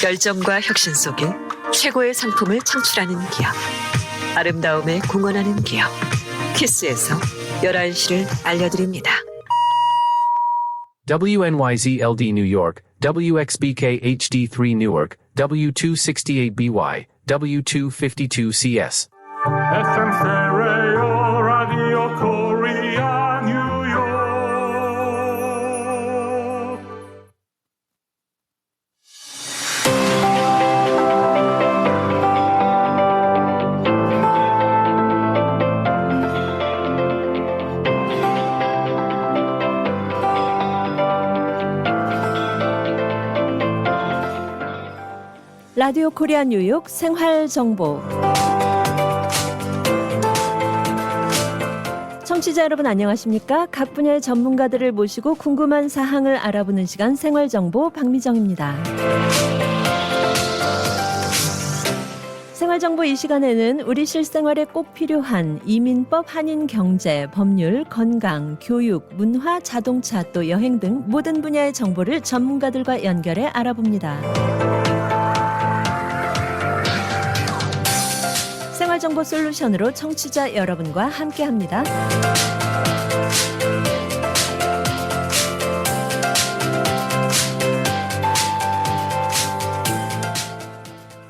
열정과 혁신 속에 최고의 상품을 창출하는 기업. 아름다움에 공헌하는 기업. 키스에서 11시를 알려드립니다. WNYZ-LD New York, WXBK HD3 Newark, W268BY, W252CS. FM 스테레오 라디오 코리아 뉴욕. 라디오 코리아 뉴욕 생활 정보. 청취자 여러분 안녕하십니까? 각 분야의 전문가들을 모시고 궁금한 사항을 알아보는 시간 생활 정보 박미정입니다. 생활 정보 이 시간에는 우리 실생활에 꼭 필요한 이민법, 한인 경제, 법률, 건강, 교육, 문화, 자동차 또 여행 등 모든 분야의 정보를 전문가들과 연결해 알아봅니다. 생활정보 솔루션으로 청취자 여러분과 함께합니다.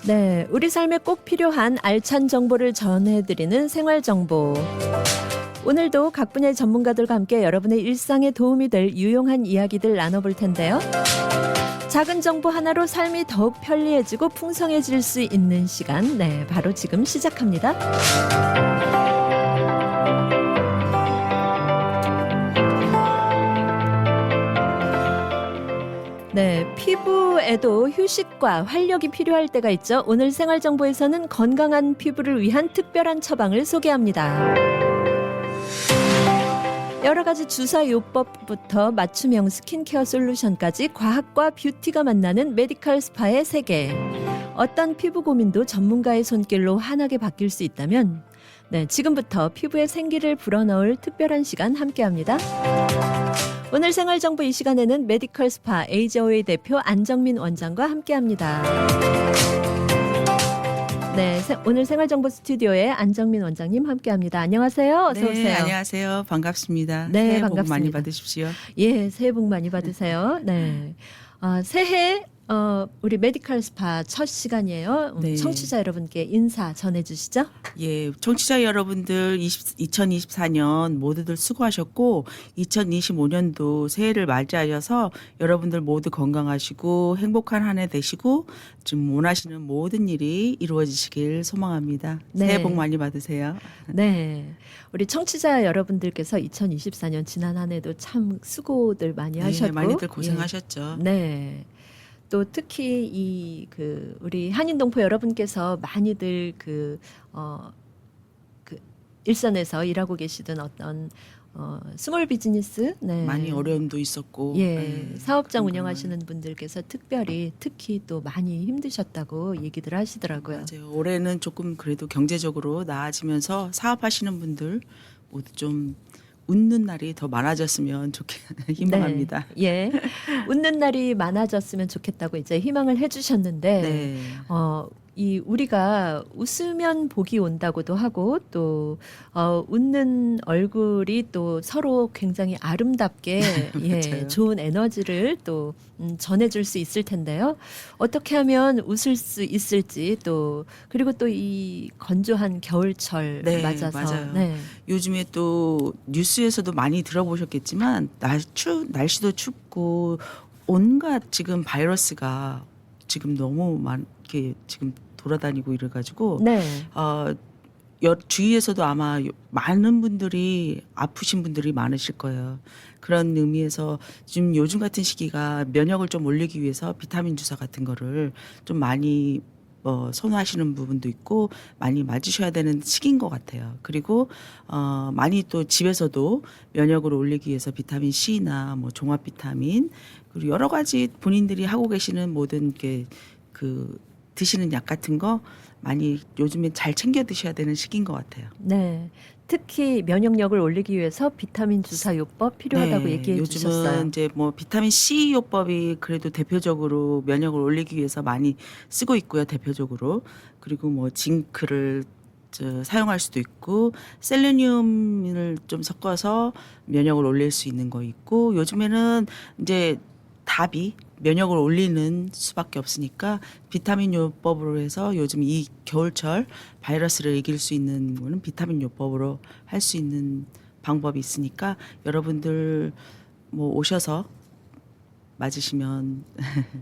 네, 우리 삶에 꼭 필요한 알찬 정보를 전해드리는 생활정보. 오늘도 각 분야의 전문가들과 함께 여러분의 일상에 도움이 될 유용한 이야기들 나눠볼 텐데요. 작은 정보 하나로 삶이 더욱 편리해지고 풍성해질 수 있는 시간, 네, 바로 지금 시작합니다. 네, 피부에도 휴식과 활력이 필요할 때가 있죠. 오늘 생활정보에서는 건강한 피부를 위한 특별한 처방을 소개합니다. 여러 가지 주사요법부터 맞춤형 스킨케어 솔루션까지 과학과 뷰티가 만나는 메디컬 스파의 세계. 어떤 피부 고민도 전문가의 손길로 환하게 바뀔 수 있다면 네, 지금부터 피부에 생기를 불어넣을 특별한 시간 함께합니다. 오늘 생활정보 이 시간에는 메디컬 스파 에이저웨이 대표 안정민 원장과 함께합니다. 네, 오늘 생활정보 스튜디오에 안정민 원장님 함께합니다. 안녕하세요. 어서 오세요. 네, 안녕하세요. 반갑습니다. 네, 새해 반갑습니다. 복 많이 받으십시오. 예, 새해 복 많이 받으세요. 네, 새해 우리 메디컬 스파 첫 시간이에요. 네. 청취자 여러분께 인사 전해주시죠. 예, 청취자 여러분들 2024년 모두들 수고하셨고 2025년도 새해를 맞이하셔서 여러분들 모두 건강하시고 행복한 한 해 되시고 좀 원하시는 모든 일이 이루어지시길 소망합니다. 네. 새해 복 많이 받으세요. 네, 우리 청취자 여러분들께서 2024년 지난 한 해도 참 수고들 많이 하셨고 네, 많이들 고생하셨죠. 예. 네. 또 특히 우리 한인동포 여러분께서 많이들 일선에서 일하고 계시던 어떤 스몰 비즈니스 네. 많이 어려움도 있었고 예, 네, 사업장 그런 운영하시는 분들께서 특히 또 많이 힘드셨다고 얘기들 하시더라고요. 맞아요. 올해는 조금 그래도 경제적으로 나아지면서 사업하시는 분들 모두 좀 웃는 날이 더 많아졌으면 희망합니다. 네, 예, 웃는 날이 많아졌으면 좋겠다고 이제 희망을 해주셨는데 네. 우리가 웃으면 복이 온다고도 하고 또 웃는 얼굴이 또 서로 굉장히 아름답게 예, 맞아요. 좋은 에너지를 또 전해줄 수 있을 텐데요. 어떻게 하면 웃을 수 있을지 또 그리고 또 이 건조한 겨울철 네, 맞아서 맞아요. 네. 요즘에 또 뉴스에서도 많이 들어보셨겠지만 날씨도 춥고 온갖 지금 바이러스가 지금 너무 많게 지금 돌아다니고 이래가지고 네. 주위에서도 아마 많은 분들이 아프신 분들이 많으실 거예요. 그런 의미에서 지금 요즘 같은 시기가 면역을 좀 올리기 위해서 비타민 주사 같은 거를 좀 많이 선호하시는 부분도 있고 많이 맞으셔야 되는 시기인 것 같아요. 그리고 많이 또 집에서도 면역을 올리기 위해서 비타민 C나 뭐 종합 비타민 그리고 여러 가지 본인들이 하고 계시는 모든 게 드시는 약 같은 거 많이 요즘에 잘 챙겨 드셔야 되는 시기인 것 같아요. 네. 특히 면역력을 올리기 위해서 비타민 주사 요법 필요하다고 네, 얘기해 요즘은 주셨어요. 이제 뭐 비타민 C 요법이 그래도 대표적으로 면역을 올리기 위해서 많이 쓰고 있고요, 대표적으로. 그리고 뭐 징크를 사용할 수도 있고 셀레늄을 좀 섞어서 면역을 올릴 수 있는 거 있고 요즘에는 이제 답이 면역을 올리는 수밖에 없으니까 비타민 요법으로 해서 요즘 이 겨울철 바이러스를 이길 수 있는 거는 비타민 요법으로 할 수 있는 방법이 있으니까 여러분들 뭐 오셔서 맞으시면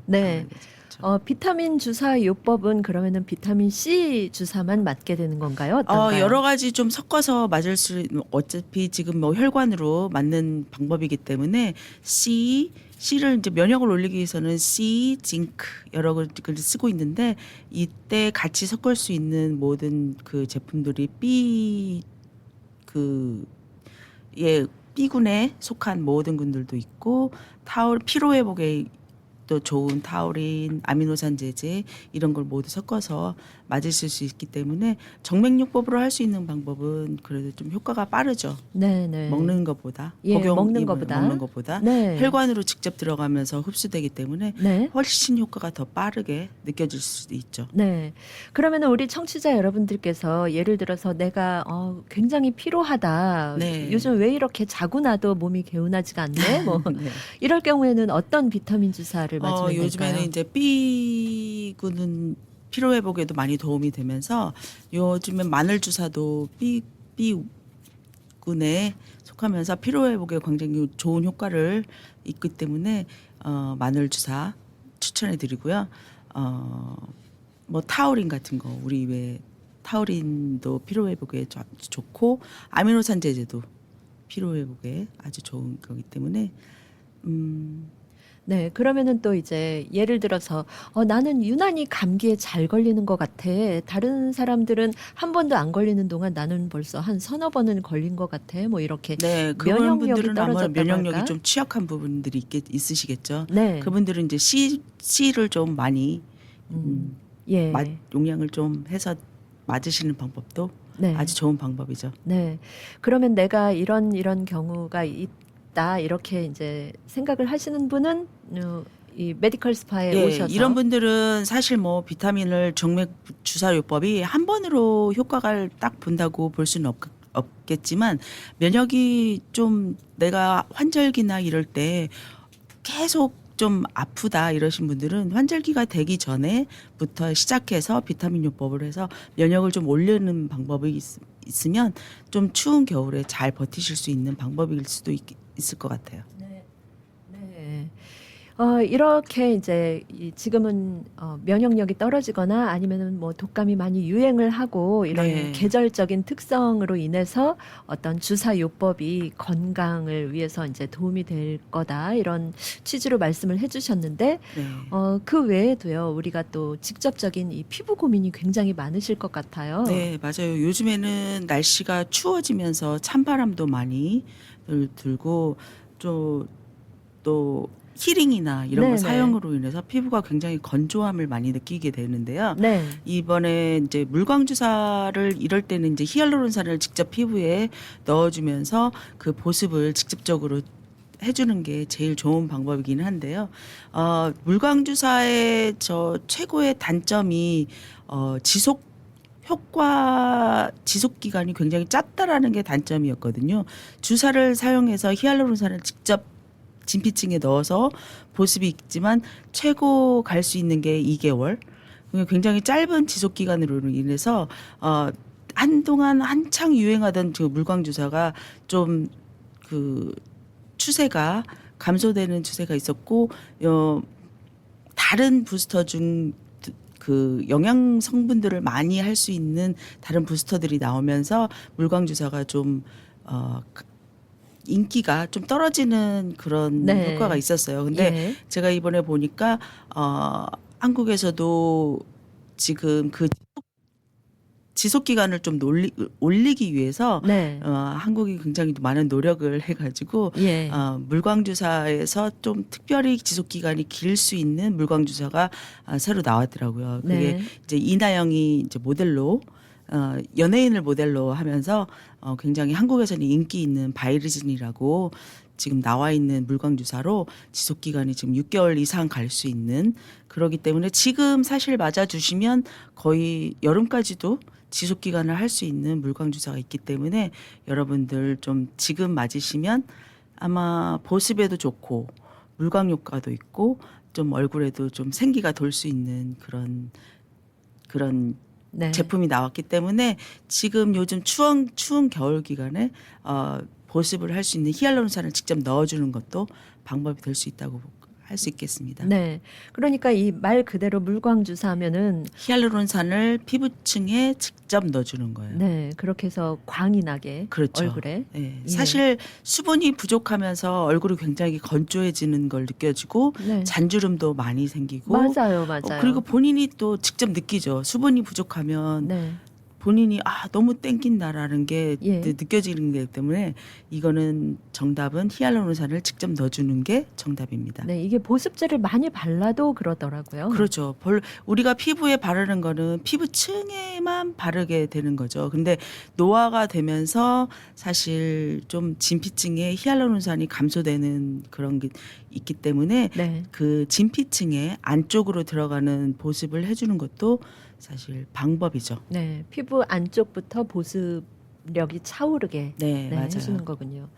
네. 좋죠. 비타민 주사 요법은 그러면은 비타민 C 주사만 맞게 되는 건가요? 어떤가요? 여러 가지 좀 섞어서 맞을 수 어차피 지금 뭐 혈관으로 맞는 방법이기 때문에 C를 이제 면역을 올리기 위해서는 C, 징크 여러 가지를 쓰고 있는데 이때 같이 섞을 수 있는 모든 그 제품들이 B군에 속한 모든 군들도 있고 피로 회복에 또 좋은 타우린, 아미노산 제제 이런 걸 모두 섞어서 맞으실 수 있기 때문에 정맥요법으로 할 수 있는 방법은 그래도 좀 효과가 빠르죠. 네네. 먹는 것보다 예, 먹는 것보다. 네. 혈관으로 직접 들어가면서 흡수되기 때문에 네. 훨씬 효과가 더 빠르게 느껴질 수도 있죠. 네. 그러면 우리 청취자 여러분들께서 예를 들어서 내가 굉장히 피로하다. 네. 요즘 왜 이렇게 자고 나도 몸이 개운하지가 않네. 뭐 네. 이럴 경우에는 어떤 비타민 주사를 맞으면 요즘에는 될까요? 이제 B군은 피로 회복에도 많이 도움이 되면서 요즘에 마늘 주사도 B군에 속하면서 피로 회복에 굉장히 좋은 효과를 있기 때문에 마늘 주사 추천해 드리고요. 뭐 타우린 같은 거 우리 왜 타우린도 피로 회복에 좋고 아미노산 제제도 피로 회복에 아주 좋은 거기 때문에 네, 그러면은 또 이제 예를 들어서 나는 유난히 감기에 잘 걸리는 것 같아. 다른 사람들은 한 번도 안 걸리는 동안 나는 벌써 한 서너 번은 걸린 것 같아. 뭐 이렇게 네, 면역력이 그분들은 아마 떨어졌다고 면역력이 할까? 좀 취약한 부분들이 있으시겠죠. 네, 그분들은 이제 C를 좀 많이 예, 용량을 좀 해서 맞으시는 방법도 네, 아주 좋은 방법이죠. 네. 그러면 내가 이런 경우가 있다 이렇게 이제 생각을 하시는 분은 이 메디컬 스파에 예, 오셔서 이런 분들은 사실 뭐 비타민을 정맥 주사요법이 한 번으로 효과를 딱 본다고 볼 수는 없겠지만 면역이 좀 내가 환절기나 이럴 때 계속 좀 아프다 이러신 분들은 환절기가 되기 전에부터 시작해서 비타민 요법을 해서 면역을 좀 올리는 방법이 있으면 좀 추운 겨울에 잘 버티실 수 있는 방법일 수도 있을 것 같아요. 네. 네. 이렇게 이제 지금은 면역력이 떨어지거나 아니면은 뭐 독감이 많이 유행을 하고 이런 네. 계절적인 특성으로 인해서 어떤 주사 요법이 건강을 위해서 이제 도움이 될 거다 이런 취지로 말씀을 해주셨는데 네. 그 외에도요 우리가 또 직접적인 이 피부 고민이 굉장히 많으실 것 같아요. 네, 맞아요. 요즘에는 날씨가 추워지면서 찬바람도 많이 들고 또 히링이나 이런 거 네네. 사용으로 인해서 피부가 굉장히 건조함을 많이 느끼게 되는데요. 네. 이번에 이제 물광 주사를 이럴 때는 이제 히알루론산을 직접 피부에 넣어주면서 그 보습을 직접적으로 해주는 게 제일 좋은 방법이긴 한데요. 물광 주사의 최고의 단점이 지속 기간이 굉장히 짧다라는 게 단점이었거든요. 주사를 사용해서 히알루론산을 직접 진피층에 넣어서 보습이 있지만 최고 갈 수 있는 게 2개월. 굉장히 짧은 지속 기간으로 인해서 한동안 한창 유행하던 그 물광 주사가 좀 그 추세가 감소되는 추세가 있었고 다른 부스터 중 그 영양 성분들을 많이 할 수 있는 다른 부스터들이 나오면서 물광 주사가 좀 인기가 좀 떨어지는 그런 네. 효과가 있었어요. 근데 예. 제가 이번에 보니까 한국에서도 지금 그 지속 기간을 좀 올리기 위해서 네. 한국이 굉장히 많은 노력을 해가지고 예. 물광 주사에서 좀 특별히 지속 기간이 길 수 있는 물광 주사가 새로 나왔더라고요. 그게 네. 이제 이나영이 이제 모델로 연예인을 모델로 하면서 굉장히 한국에서는 인기 있는 바이러진이라고 지금 나와 있는 물광 주사로 지속 기간이 지금 6개월 이상 갈 수 있는 그러기 때문에 지금 사실 맞아 주시면 거의 여름까지도 지속 기간을 할 수 있는 물광 주사가 있기 때문에 여러분들 좀 지금 맞으시면 아마 보습에도 좋고 물광 효과도 있고 좀 얼굴에도 좀 생기가 돌 수 있는 그런 네. 제품이 나왔기 때문에 지금 요즘 추운 겨울 기간에 보습을 할 수 있는 히알루론산을 직접 넣어주는 것도 방법이 될 수 있다고 할 수 있겠습니다. 네. 그러니까 이 말 그대로 물광 주사하면은 히알루론산을 피부층에 직접 넣어주는 거예요. 네, 그렇게 해서 광이 나게 그렇죠. 얼굴에. 네. 예. 사실 수분이 부족하면서 얼굴이 굉장히 건조해지는 걸 느껴지고 네. 잔주름도 많이 생기고 맞아요, 맞아요. 그리고 본인이 또 직접 느끼죠. 수분이 부족하면 네. 본인이 너무 땡긴다라는 게 예. 느껴지는 게 때문에 이거는 정답은 히알루론산을 직접 넣어주는 게 정답입니다. 네, 이게 보습제를 많이 발라도 그러더라고요. 그렇죠. 우리가 피부에 바르는 거는 피부층에만 바르게 되는 거죠. 근데 노화가 되면서 사실 좀 진피층에 히알루론산이 감소되는 그런 게 있기 때문에 네. 그 진피층에 안쪽으로 들어가는 보습을 해주는 것도 사실 방법이죠. 네, 피부 안쪽부터 보습력이 차오르게 네, 맞아요. 해주는 거군요.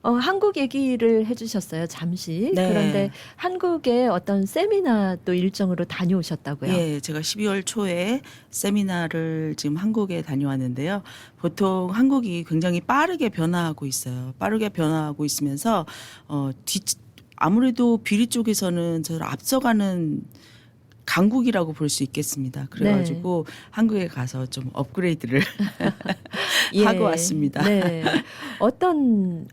한국 얘기를 해주셨어요, 잠시. 네. 그런데 한국에 어떤 세미나 또 일정으로 다녀오셨다고요? 예, 제가 12월 초에 세미나를 지금 한국에 다녀왔는데요. 보통 한국이 굉장히 빠르게 변화하고 있어요. 빠르게 변화하고 있으면서 아무래도 뷰티 쪽에서는 저를 앞서가는 강국이라고 볼 수 있겠습니다. 그래가지고 한국에 가서 좀 업그레이드를 하고 왔습니다. 네. 어떤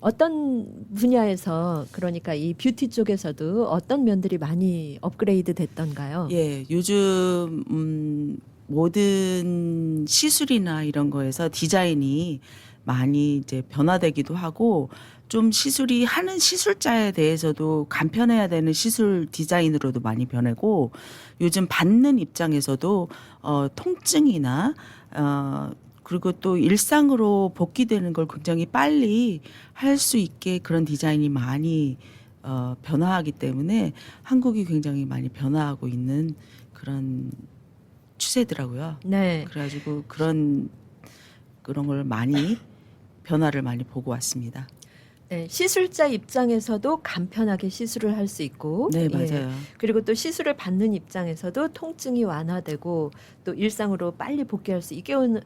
분야에서 그러니까 이 뷰티 쪽에서도 어떤 면들이 많이 업그레이드 됐던가요? 예, 요즘 모든 시술이나 이런 거에서 디자인이 많이 이제 변화되기도 하고 좀 시술이 하는 시술자에 대해서도 간편해야 되는 시술 디자인으로도 많이 변하고 요즘 받는 입장에서도 통증이나 그리고 또 일상으로 복귀되는 걸 굉장히 빨리 할 수 있게 그런 디자인이 많이 변화하기 때문에 한국이 굉장히 많이 변화하고 있는 그런 추세더라고요. 네. 그래가지고 그런 걸 많이 변화를 많이 보고 왔습니다. 네, 시술자 입장에서도 간편하게 시술을 할 수 있고, 네, 예. 맞아요. 그리고 또 시술을 받는 입장에서도 통증이 완화되고 또 일상으로 빨리 복귀할 수 이거는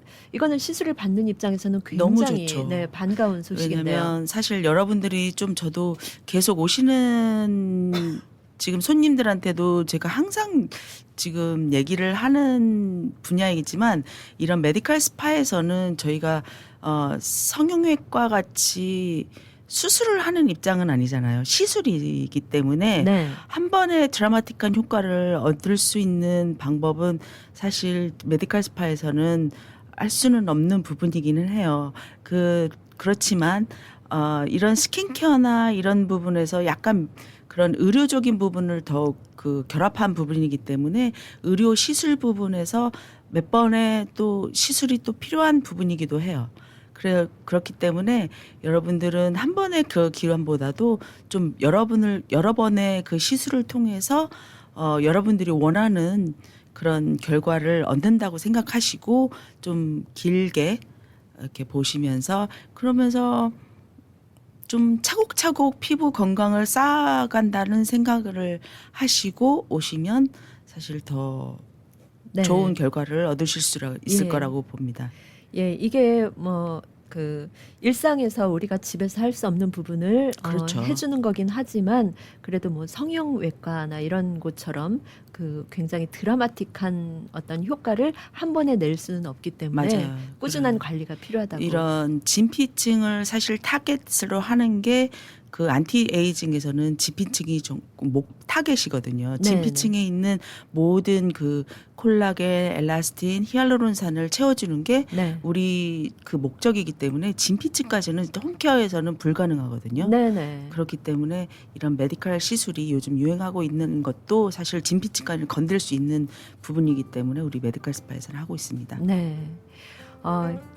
시술을 받는 입장에서는 너무 굉장히 좋죠. 네, 반가운 소식인데요. 왜냐하면 사실 여러분들이 좀 저도 계속 오시는 지금 손님들한테도 제가 항상 지금 얘기를 하는 분야이지만 이런 메디컬 스파에서는 저희가 성형외과 같이 수술을 하는 입장은 아니잖아요. 시술이기 때문에 네. 한 번에 드라마틱한 효과를 얻을 수 있는 방법은 사실 메디컬 스파에서는 알 수는 없는 부분이기는 해요. 그렇지만 이런 스킨케어나 이런 부분에서 약간 그런 의료적인 부분을 더 결합한 부분이기 때문에 의료 시술 부분에서 몇 번의 또 시술이 또 필요한 부분이기도 해요. 그렇기 때문에 여러분들은 한 번의 그 기간보다도 좀 여러 번의 그 시술을 통해서 여러분들이 원하는 그런 결과를 얻는다고 생각하시고 좀 길게 이렇게 보시면서 그러면서 좀 차곡차곡 피부 건강을 쌓아간다는 생각을 하시고 오시면 사실 더 네. 좋은 결과를 얻으실 수 있을 예. 거라고 봅니다. 예, 이게 일상에서 우리가 집에서 할 수 없는 부분을 그렇죠. 해주는 거긴 하지만 그래도 뭐 성형외과나 이런 곳처럼 굉장히 드라마틱한 어떤 효과를 한 번에 낼 수는 없기 때문에 맞아요. 꾸준한 관리가 필요하다고. 이런 진피층을 사실 타겟으로 하는 게 그 안티에이징에서는 진피층이 좀 타겟이거든요. 네네. 진피층에 있는 모든 그 콜라겐, 엘라스틴, 히알루론산을 채워주는 게 네. 우리 그 목적이기 때문에 진피층까지는 홈케어에서는 불가능하거든요. 네네. 그렇기 때문에 이런 메디컬 시술이 요즘 유행하고 있는 것도 사실 진피층까지 건들 수 있는 부분이기 때문에 우리 메디컬 스파에서는 하고 있습니다. 네.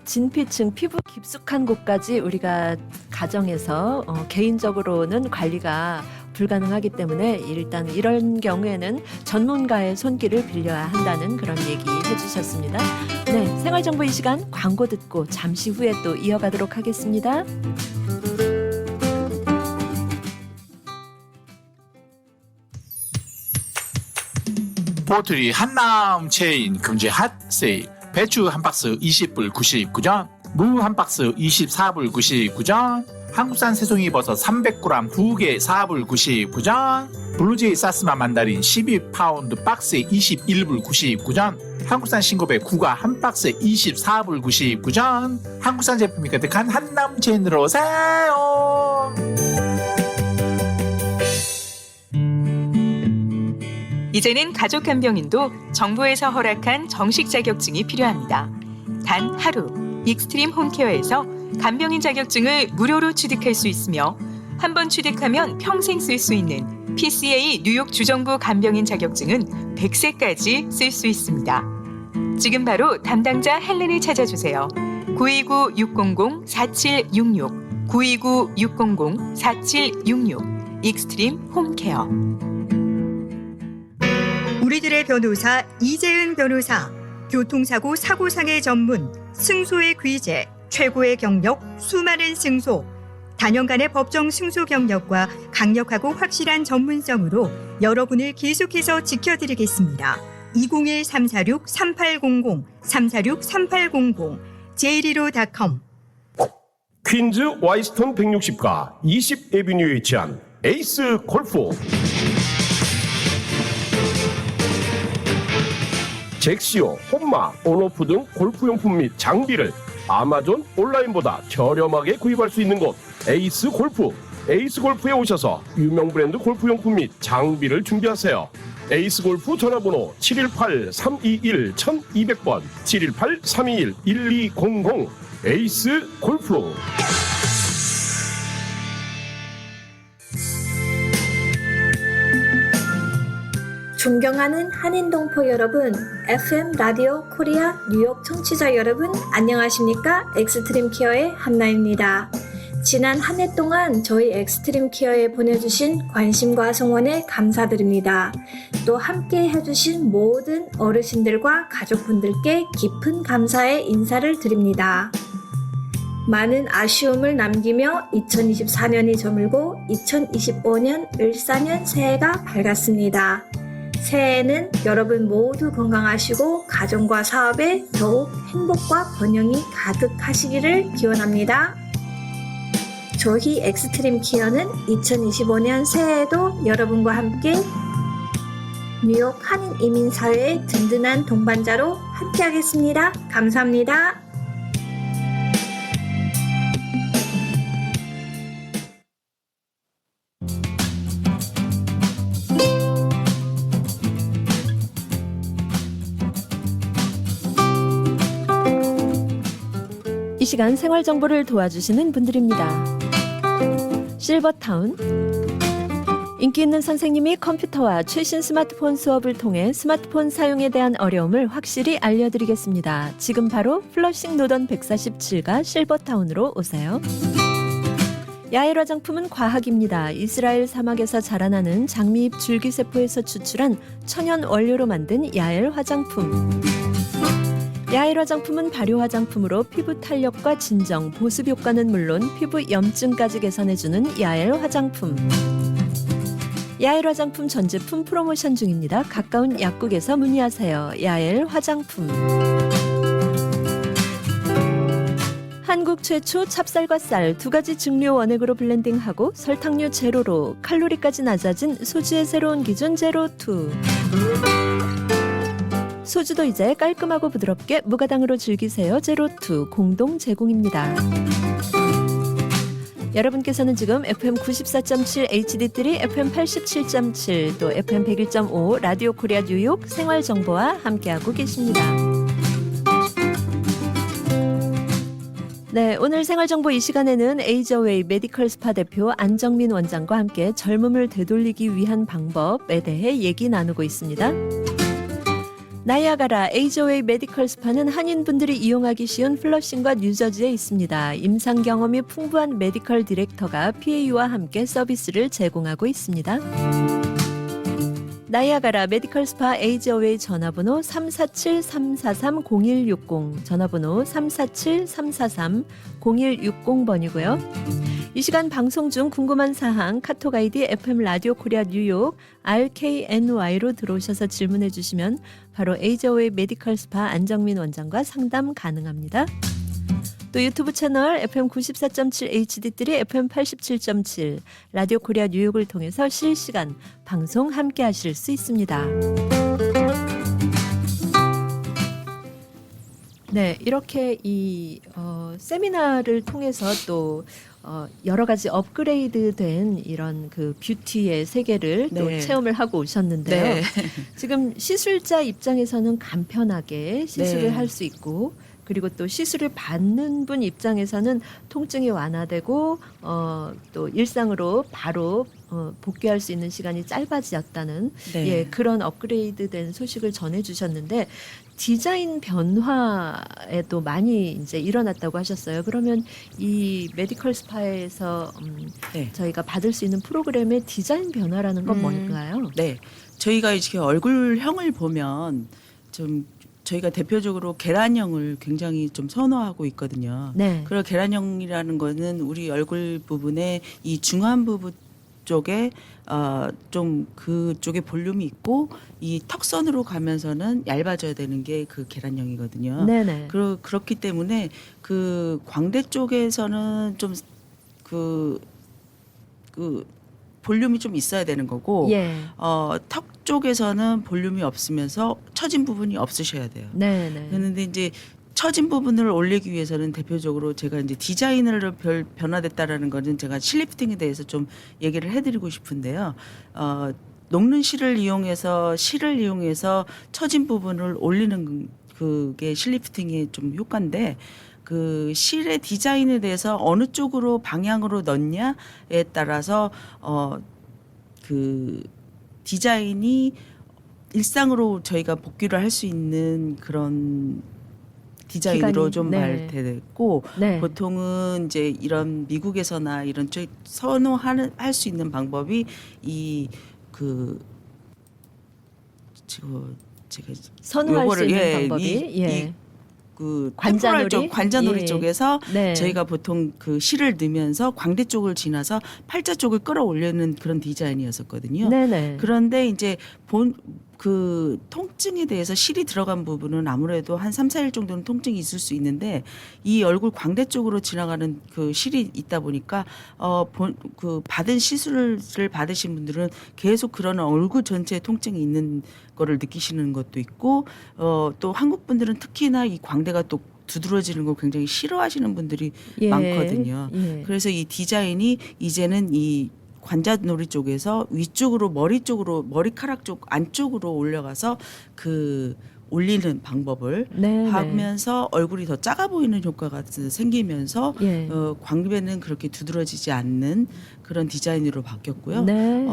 진피층, 피부 깊숙한 곳까지 우리가 가정에서 개인적으로는 관리가 불가능하기 때문에 일단 이런 경우에는 전문가의 손길을 빌려야 한다는 그런 얘기 해주셨습니다. 네, 생활정보 이 시간 광고 듣고 잠시 후에 또 이어가도록 하겠습니다. 포트리 한남 체인 금제 핫세일 배추 한 박스 20불 99전 무 한 박스 24불 99전 한국산 새송이 버섯 300g 2개 4불 99전 블루제이 사스마 만다린 12파운드 박스에 21불 99전 한국산 싱고배 구가 한 박스에 24불 99전 한국산 제품이 가득한 한남 체인으로 오세요. 이제는 가족 간병인도 정부에서 허락한 정식 자격증이 필요합니다. 단 하루 익스트림 홈케어에서 간병인 자격증을 무료로 취득할 수 있으며 한 번 취득하면 평생 쓸 수 있는 PCA 뉴욕 주정부 간병인 자격증은 100세까지 쓸 수 있습니다. 지금 바로 담당자 헬렌을 찾아주세요. 929-600-4766 929-600-4766 익스트림 홈케어. 우리들의 변호사 이재은 변호사, 교통사고 사고상해 전문, 승소의 귀재, 최고의 경력, 수많은 승소, 단연간의 법정 승소 경력과 강력하고 확실한 전문성으로 여러분을 계속해서 지켜드리겠습니다. 201-346-3800, 346-3800, j115.com. 퀸즈 와이스턴 160가 20 에비뉴에 위치한 에이스 골프. 잭시오, 홈마, 온오프 등 골프용품 및 장비를 아마존 온라인보다 저렴하게 구입할 수 있는 곳 에이스 골프. 에이스 골프에 오셔서 유명 브랜드 골프용품 및 장비를 준비하세요. 에이스 골프 전화번호 718-321-1200번 718-321-1200 에이스 골프. 존경하는 한인동포 여러분, FM 라디오 코리아 뉴욕 청취자 여러분, 안녕하십니까? 엑스트림 케어의 한나입니다. 지난 한 해 동안 저희 엑스트림 케어에 보내주신 관심과 성원에 감사드립니다. 또 함께 해주신 모든 어르신들과 가족분들께 깊은 감사의 인사를 드립니다. 많은 아쉬움을 남기며 2024년이 저물고 2025년 을사년 새해가 밝았습니다. 새해에는 여러분 모두 건강하시고 가정과 사업에 더욱 행복과 번영이 가득하시기를 기원합니다. 저희 엑스트림 케어는 2025년 새해에도 여러분과 함께 뉴욕 한인 이민사회의 든든한 동반자로 함께하겠습니다. 감사합니다. 이 시간 생활 정보를 도와주시는 분들입니다. 실버타운. 인기 있는 선생님이 컴퓨터와 최신 스마트폰 수업을 통해 스마트폰 사용에 대한 어려움을 확실히 알려드리겠습니다. 지금 바로 플러싱 노던 147가 실버타운으로 오세요. 야엘 화장품은 과학입니다. 이스라엘 사막에서 자라나는 장미잎 줄기세포에서 추출한 천연 원료로 만든 야엘 화장품. 야엘 화장품은 발효 화장품으로 피부 탄력과 진정, 보습 효과는 물론 피부 염증까지 개선해주는 야엘 화장품. 야엘 화장품 전 제품 프로모션 중입니다. 가까운 약국에서 문의하세요. 야엘 화장품. 한국 최초 찹쌀과 쌀 두 가지 증류 원액으로 블렌딩하고 설탕류 제로로 칼로리까지 낮아진 소주의 새로운 기준 제로2. 소주도 이제 깔끔하고 부드럽게 무가당으로 즐기세요. 제로2 공동 제공입니다. 여러분께서는 지금 FM 94.7 HD3, FM 87.7, 또 FM 101.5 라디오 코리아 뉴욕 생활 정보와 함께하고 계십니다. 네, 오늘 생활정보 이 시간에는 에이저웨이 메디컬 스파 대표 안정민 원장과 함께 젊음을 되돌리기 위한 방법에 대해 얘기 나누고 있습니다. 나이아가라 에이저웨이 메디컬 스파는 한인분들이 이용하기 쉬운 플러싱과 뉴저지에 있습니다. 임상 경험이 풍부한 메디컬 디렉터가 PA와 함께 서비스를 제공하고 있습니다. 나이아가라 메디컬 스파 에이저웨이 전화번호 347-343-0160 전화번호 347-343-0160번이고요. 이 시간 방송 중 궁금한 사항 카톡 아이디 FM 라디오 코리아 뉴욕 RKNY로 들어오셔서 질문해 주시면 바로 에이저웨이 메디컬 스파 안정민 원장과 상담 가능합니다. 또 유튜브 채널 FM 94.7 HD3, FM 87.7 라디오 코리아 뉴욕을 통해서 실시간 방송 함께 하실 수 있습니다. 네, 이렇게 이 세미나를 통해서 또 여러 가지 업그레이드된 이런 그 뷰티의 세계를 또 네. 체험을 하고 오셨는데요. 네. 지금 시술자 입장에서는 간편하게 시술을 네. 할 수 있고 그리고 또 시술을 받는 분 입장에서는 통증이 완화되고 또 일상으로 바로 복귀할 수 있는 시간이 짧아졌다는 네. 예, 그런 업그레이드된 소식을 전해주셨는데 디자인 변화에도 많이 이제 일어났다고 하셨어요. 그러면 이 메디컬 스파에서 네. 저희가 받을 수 있는 프로그램의 디자인 변화라는 건 뭔가요? 네. 저희가 이렇게 얼굴형을 보면 좀 저희가 대표적으로 계란형을 굉장히 좀 선호하고 있거든요. 네. 그리고 계란형이라는 거는 우리 얼굴 부분에 이 중안 부분 쪽에 좀 그쪽에 볼륨이 있고 이 턱선으로 가면서는 얇아져야 되는 게 그 계란형이거든요. 네네. 그렇기 때문에 그 광대 쪽에서는 좀 그 볼륨이 좀 있어야 되는 거고 예. 턱 쪽에서는 볼륨이 없으면서 처진 부분이 없으셔야 돼요. 네네. 그런데 이제 처진 부분을 올리기 위해서는 대표적으로 제가 이제 디자인으로 변화됐다라는 거는 제가 실리프팅에 대해서 좀 얘기를 해드리고 싶은데요. 녹는 실을 이용해서 처진 부분을 올리는 그게 실리프팅의 좀 효과인데 그 실의 디자인에 대해서 어느 쪽으로 방향으로 넣냐에 따라서 그 디자인이 일상으로 저희가 복귀를 할 수 있는 그런 디자인으로 기간이, 좀 네. 발달됐고 네. 보통은 이제 이런 미국에서나 이런 쪽 선호하는 할 수 있는 방법이 이 그 지금 제가 선호할 수 요거를, 있는 방법이 예. 그 관자놀이? 템포럴 쪽 관자놀이 예. 쪽에서 네. 저희가 보통 그 실을 넣으면서 광대 쪽을 지나서 팔자 쪽을 끌어올리는 그런 디자인이었었거든요. 네네. 그런데 이제 그 통증에 대해서 실이 들어간 부분은 아무래도 한 3, 4일 정도는 통증이 있을 수 있는데 이 얼굴 광대 쪽으로 지나가는 그 실이 있다 보니까 그 받은 시술을 받으신 분들은 계속 그런 얼굴 전체에 통증이 있는 거를 느끼시는 것도 있고 또 한국 분들은 특히나 이 광대가 또 두드러지는 걸 굉장히 싫어하시는 분들이 예. 많거든요. 예. 그래서 이 디자인이 이제는 이 관자놀이 쪽에서 위쪽으로 머리카락 쪽 안쪽으로 올려가서 그 올리는 방법을 네, 하면서 얼굴이 더 작아 보이는 효과가 생기면서 예. 광배는 그렇게 두드러지지 않는 그런 디자인으로 바뀌었고요. 네.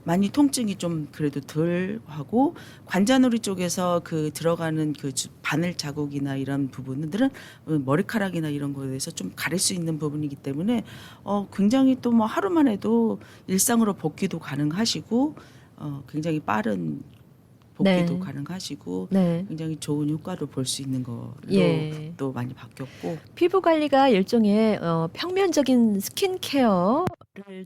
많이 통증이 좀 그래도 덜 하고 관자놀이 쪽에서 그 들어가는 그 바늘 자국이나 이런 부분들은 머리카락이나 이런 거에 대해서 좀 가릴 수 있는 부분이기 때문에 굉장히 또 뭐 하루만 해도 일상으로 복귀도 가능하시고 굉장히 빠른 복귀도 네. 가능하시고 네. 굉장히 좋은 효과를 볼 수 있는 걸로 예. 또 많이 바뀌었고 피부 관리가 일종의 평면적인 스킨케어를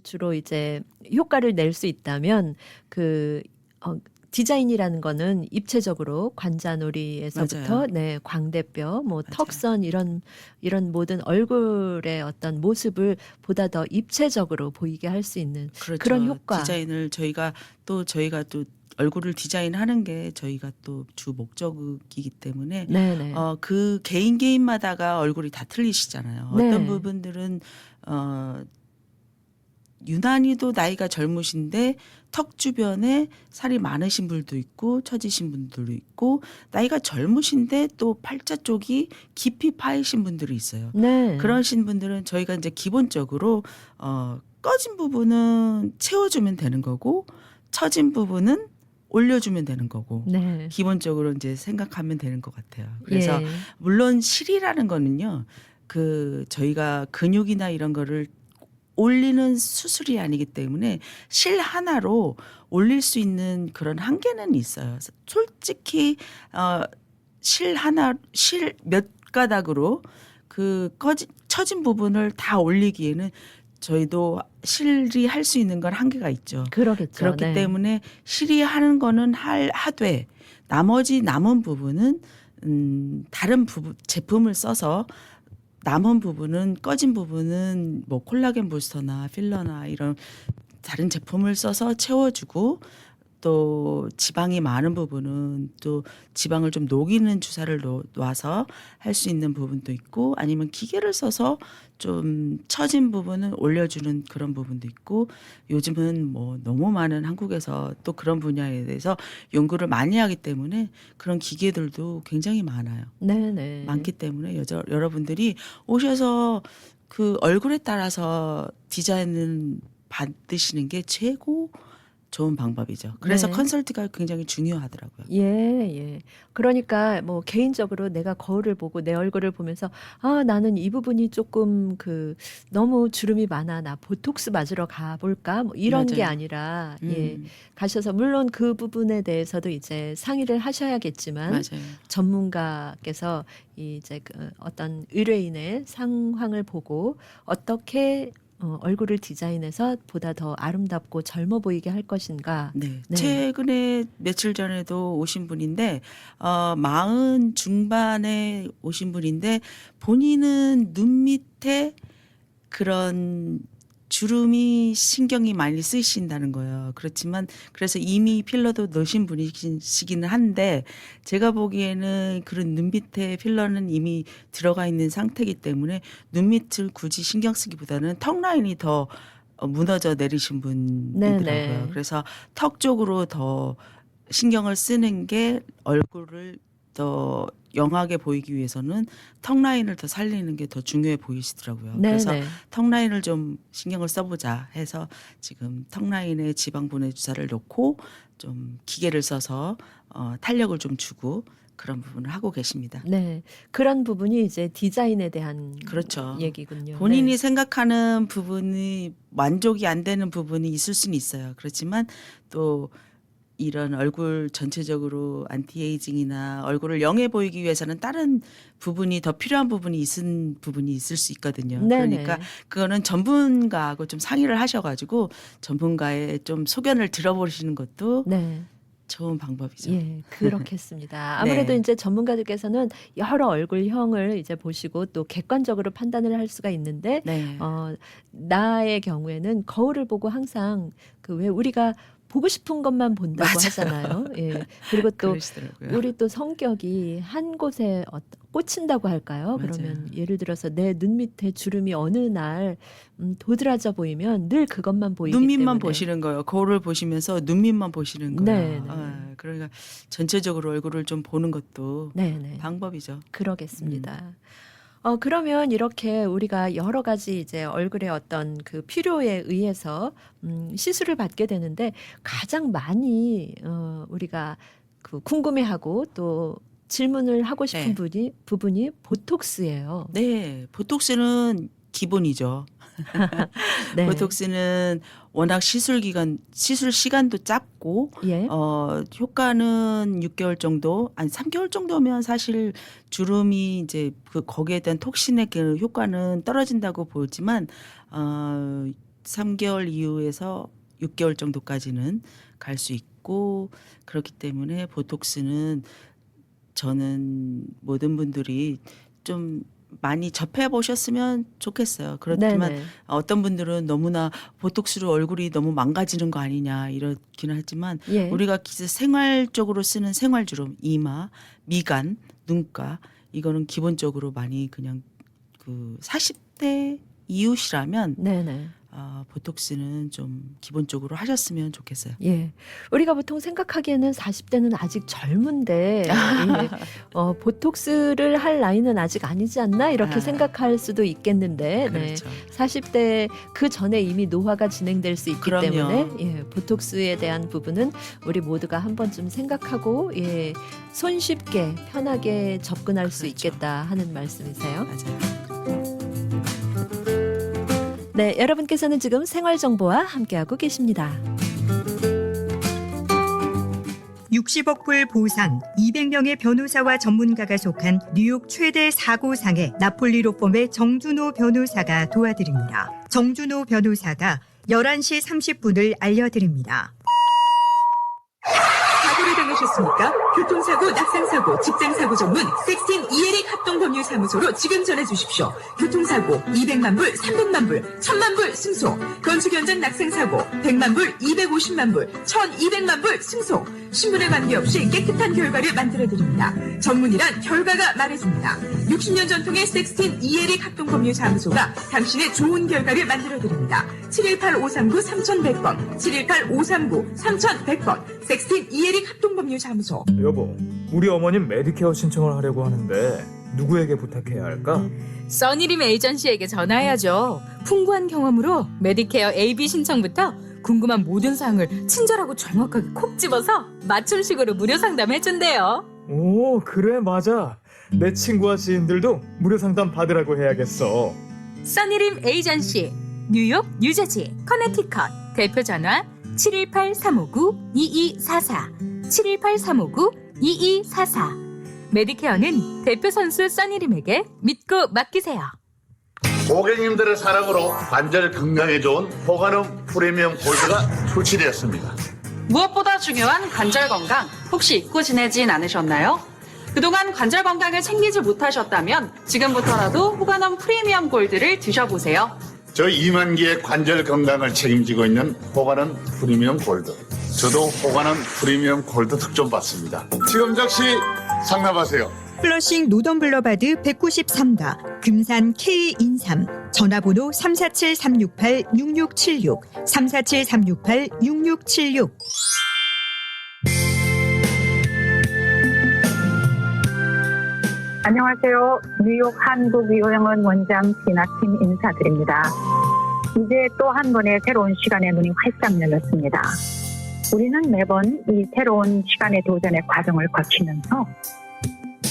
주로 이제 효과를 낼 수 있다면 그 디자인이라는 거는 입체적으로 관자놀이에서부터 맞아요. 네, 광대뼈, 뭐 맞아요. 턱선 이런 모든 얼굴의 어떤 모습을 보다 더 입체적으로 보이게 할 수 있는 그렇죠. 그런 효과. 디자인을 저희가 또 얼굴을 디자인하는 게 저희가 또 주 목적이기 때문에 네네. 그 개인마다가 얼굴이 다 틀리시잖아요. 네. 어떤 부분들은 유난히도 나이가 젊으신데 턱 주변에 살이 많으신 분도 있고 처지신 분들도 있고 나이가 젊으신데 또 팔자 쪽이 깊이 파이신 분들이 있어요. 네. 그러신 분들은 저희가 이제 기본적으로 꺼진 부분은 채워주면 되는 거고 처진 부분은 올려주면 되는 거고 네. 기본적으로 이제 생각하면 되는 것 같아요. 그래서 예. 물론 실이라는 거는요, 저희가 근육이나 이런 거를 올리는 수술이 아니기 때문에 실 하나로 올릴 수 있는 그런 한계는 있어요. 솔직히 실 몇 가닥으로 처진 부분을 다 올리기에는 저희도 실이 할 수 있는 건 한계가 있죠. 그러겠죠. 그렇기 네. 때문에 실이 하는 거는 하되 나머지 남은 부분은 다른 제품을 써서 남은 부분은 꺼진 부분은 뭐 콜라겐 부스터나 필러나 이런 다른 제품을 써서 채워주고 또 지방이 많은 부분은 또 지방을 좀 녹이는 주사를 놔서 할 수 있는 부분도 있고 아니면 기계를 써서 좀 처진 부분은 올려주는 그런 부분도 있고 요즘은 뭐 너무 많은 한국에서 또 그런 분야에 대해서 연구를 많이 하기 때문에 그런 기계들도 굉장히 많아요. 네네. 많기 때문에 여러분들이 오셔서 그 얼굴에 따라서 디자인을 받으시는 게 최고 좋은 방법이죠. 그래서 네. 컨설트가 굉장히 중요하더라고요. 예, 예. 그러니까 뭐 개인적으로 내가 거울을 보고 내 얼굴을 보면서 아, 나는 이 부분이 조금 너무 주름이 많아. 나 보톡스 맞으러 가볼까? 뭐 이런 게 맞아요. 아니라 예. 음, 가셔서 물론 그 부분에 대해서도 이제 상의를 하셔야겠지만 맞아요. 전문가께서 이제 어떤 의뢰인의 상황을 보고 어떻게 얼굴을 디자인해서 보다 더 아름답고 젊어 보이게 할 것인가. 네. 네. 최근에 며칠 전에도 오신 분인데 40 중반에 오신 분인데 본인은 눈 밑에 그런 주름이 신경이 많이 쓰이신다는 거예요. 그렇지만 그래서 이미 필러도 넣으신 분이시기는 한데 제가 보기에는 그런 눈 밑에 필러는 이미 들어가 있는 상태이기 때문에 눈 밑을 굳이 신경 쓰기보다는 턱 라인이 더 무너져 내리신 분이더라고요. 네네. 그래서 턱 쪽으로 더 신경을 쓰는 게 얼굴을 더 영하게 보이기 위해서는 턱 라인을 더 살리는 게 더 중요해 보이시더라고요. 그래서 네네. 턱 라인을 좀 신경을 써보자 해서 지금 턱 라인에 지방 분해 주사를 놓고 좀 기계를 써서 탄력을 좀 주고 그런 부분을 하고 계십니다. 네. 그런 부분이 이제 디자인에 대한 그렇죠. 얘기군요. 본인이 네. 생각하는 부분이 만족이 안 되는 부분이 있을 수는 있어요. 그렇지만 또 이런 얼굴 전체적으로 안티에이징이나 얼굴을 영해 보이기 위해서는 다른 부분이 더 필요한 부분이 있을 수 있거든요. 네네. 그러니까 그거는 전문가하고 좀 상의를 하셔가지고 전문가의 좀 소견을 들어보시는 것도 네. 좋은 방법이죠. 예, 그렇겠습니다. 아무래도 네. 이제 전문가들께서는 여러 얼굴형을 이제 보시고 또 객관적으로 판단을 할 수가 있는데 네. 나의 경우에는 거울을 보고 항상 왜 우리가 보고 싶은 것만 본다고 맞아요. 하잖아요. 예. 그리고 또 그러시더라고요. 우리 또 성격이 한 곳에 꽂힌다고 할까요? 맞아요. 그러면 예를 들어서 내 눈 밑에 주름이 어느 날 도드라져 보이면 늘 그것만 보이기 눈밑만 때문에 보시는 거예요. 거울을 보시면서 눈밑만 보시는 거예요. 네. 그러니까 전체적으로 얼굴을 좀 보는 것도 네네. 방법이죠. 그러겠습니다. 그러면 이렇게 우리가 여러 가지 이제 얼굴의 어떤 그 필요에 의해서 시술을 받게 되는데 가장 많이 우리가 궁금해하고 또 질문을 하고 싶은 부분이 보톡스예요. 네, 보톡스는 기본이죠. 네. 보톡스는 워낙 시술 시간도 짧고, 예. 효과는 6개월 정도, 아니 3개월 정도면 사실 주름이 이제 거기에 대한 톡신의 그 효과는 떨어진다고 보지만, 3개월 이후에서 6개월 정도까지는 갈 수 있고, 그렇기 때문에 보톡스는 저는 모든 분들이 좀 많이 접해 보셨으면 좋겠어요. 그렇지만 네네. 어떤 분들은 너무나 보톡스로 얼굴이 너무 망가지는 거 아니냐 이렇기는 하지만 예. 우리가 생활적으로 쓰는 생활주름, 이마, 미간, 눈가 이거는 기본적으로 많이 그냥 40대 이웃이라면 네네. 보톡스는 좀 기본적으로 하셨으면 좋겠어요. 예. 우리가 보통 생각하기에는 40대는 아직 젊은데 예. 보톡스를 할 나이는 아직 아니지 않나 이렇게 생각할 수도 있겠는데 그렇죠. 네. 40대 그 전에 이미 노화가 진행될 수 있기 그럼요. 때문에 예. 보톡스에 대한 부분은 우리 모두가 한 번쯤 생각하고 예. 손쉽게 편하게 접근할 수 그렇죠. 있겠다 하는 말씀이세요. 맞아요. 네, 여러분께서는 지금 생활정보와 함께하고 계십니다. 60억 불 보상, 200명의 변호사와 전문가가 속한 뉴욕 최대 사고상의 나폴리 로펌의 정준호 변호사가 도와드립니다. 정준호 변호사가 11시 30분을 알려드립니다. 사고를 당하셨습니까? 교통사고, 낙상사고, 직장사고 전문 섹스틴 이에릭 합동법률사무소로 지금 전해주십시오. 교통사고 200만 불, 300만 불, 1000만 불 승소. 건축 현장 낙상사고 100만 불, 250만 불, 1200만 불 승소. 신분에 관계없이 깨끗한 결과를 만들어드립니다. 전문이란 결과가 말해줍니다. 60년 전통의 섹스틴 이에릭 합동법률사무소가 당신의 좋은 결과를 만들어드립니다. 718-539-3100번, 718-539-3100번, 섹스틴 이에릭 합동법률사무소. 여보, 우리 어머님 메디케어 신청을 하려고 하는데 누구에게 부탁해야 할까? 써니림 에이전시에게 전화해야죠. 풍부한 경험으로 메디케어 AB 신청부터 궁금한 모든 사항을 친절하고 정확하게 콕 집어서 맞춤식으로 무료 상담해준대요. 오, 그래, 맞아. 내 친구와 지인들도 무료 상담 받으라고 해야겠어. 써니림 에이전시 뉴욕, 뉴저지, 커네티컷 대표 전화 718-359-2244 718-359-2244 메디케어는 대표 선수 써니림에게 믿고 맡기세요. 고객님들의 사랑으로 관절 건강에 좋은 호가눔 프리미엄 골드가 출시되었습니다. 무엇보다 중요한 관절 건강 혹시 잊고 지내진 않으셨나요? 그동안 관절 건강을 챙기지 못하셨다면 지금부터라도 호가넘 프리미엄 골드를 드셔보세요. 저희 2만 개의 관절 건강을 책임지고 있는 호가넘 프리미엄 골드. 저도 호가넘 프리미엄 골드 특종 받습니다. 지금 즉시 상담하세요. 플러싱 노던블러바드 193가 금산 K인삼 전화번호 347-368-6676 347-368-6676. 안녕하세요. 뉴욕 한국유형원 원장 진아팀 인사드립니다. 이제 또 한 번의 새로운 시간의 문이 활짝 열렸습니다. 우리는 매번 이 새로운 시간의 도전의 과정을 거치면서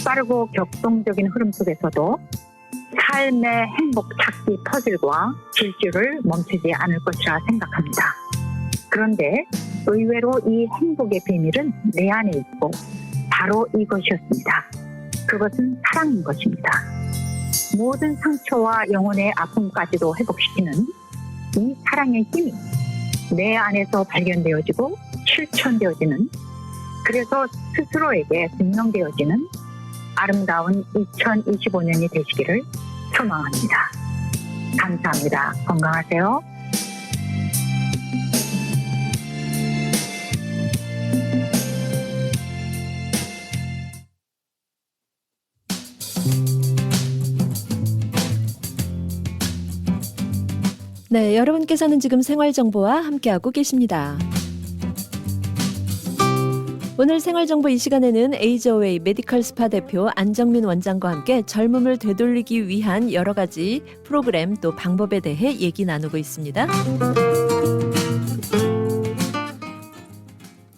빠르고 격동적인 흐름 속에서도 삶의 행복 찾기 퍼즐과 질주를 멈추지 않을 것이라 생각합니다. 그런데 의외로 이 행복의 비밀은 내 안에 있고 바로 이것이었습니다. 그것은 사랑인 것입니다. 모든 상처와 영혼의 아픔까지도 회복시키는 이 사랑의 힘이 내 안에서 발견되어지고 실천되어지는, 그래서 스스로에게 증명되어지는 아름다운 2025년이 되시기를 소망합니다. 감사합니다. 건강하세요. 네, 여러분께서는 지금 생활정보와 함께하고 계십니다. 오늘 생활정보 이 시간에는 에이저웨이 메디컬 스파 대표 안정민 원장과 함께 젊음을 되돌리기 위한 여러 가지 프로그램 또 방법에 대해 얘기 나누고 있습니다.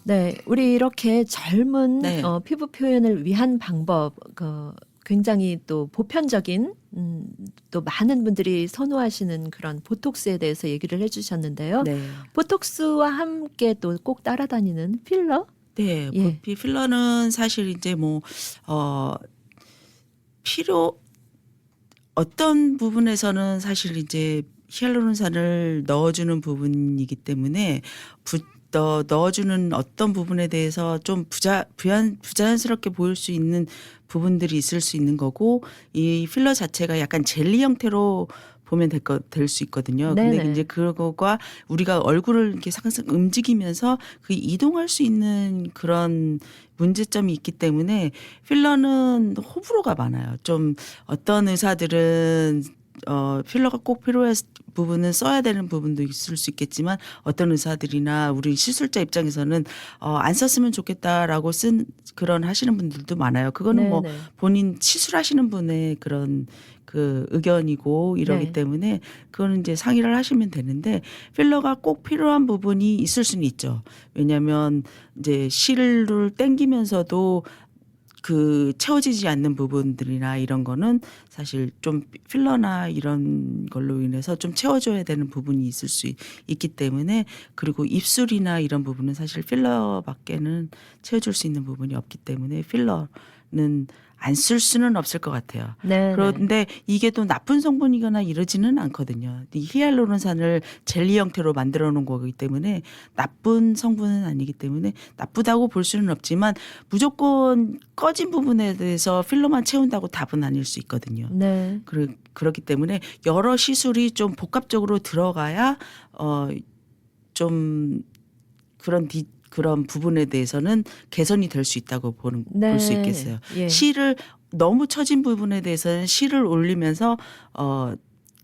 네, 우리 이렇게 젊은 피부 표현을 위한 방법, 굉장히 또 보편적인 또 많은 분들이 선호하시는 그런 보톡스에 대해서 얘기를 해주셨는데요. 네. 보톡스와 함께 또 꼭 따라다니는 필러? 네, 필러는 사실 이제 어떤 부분에서는 사실 이제 히알루론산을 넣어주는 부분이기 때문에 넣어주는 어떤 부분에 대해서 좀 부자연스럽게 보일 수 있는 부분들이 있을 수 있는 거고, 이 필러 자체가 약간 젤리 형태로 보면 될 수 있거든요. 네네. 근데 이제 그거가 우리가 얼굴을 이렇게 상상 움직이면서 그 이동할 수 있는 그런 문제점이 있기 때문에 필러는 호불호가 많아요. 좀 어떤 의사들은 필러가 꼭 필요한 부분은 써야 되는 부분도 있을 수 있겠지만 어떤 의사들이나 우리 시술자 입장에서는 안 썼으면 좋겠다라고 쓴 그런 하시는 분들도 많아요. 그거는 뭐 네네. 본인 시술하시는 분의 그런 그 의견이고 이러기 네. 때문에 그거는 이제 상의를 하시면 되는데 필러가 꼭 필요한 부분이 있을 수는 있죠. 왜냐하면 이제 실을 땡기면서도 그 채워지지 않는 부분들이나 이런 거는 사실 좀 필러나 이런 걸로 인해서 좀 채워줘야 되는 부분이 있을 수 있기 때문에 그리고 입술이나 이런 부분은 사실 필러밖에는 채워줄 수 있는 부분이 없기 때문에 필러는 안 쓸 수는 없을 것 같아요. 네. 그런데 이게 또 나쁜 성분이거나 이러지는 않거든요. 이 히알루론산을 젤리 형태로 만들어 놓은 거기 때문에 나쁜 성분은 아니기 때문에 나쁘다고 볼 수는 없지만 무조건 꺼진 부분에 대해서 필러만 채운다고 답은 아닐 수 있거든요. 네. 그렇기 때문에 여러 시술이 좀 복합적으로 들어가야 좀 그런 부분에 대해서는 개선이 될 수 있다고 볼 수 있겠어요. 예. 실을 너무 처진 부분에 대해서는 실을 올리면서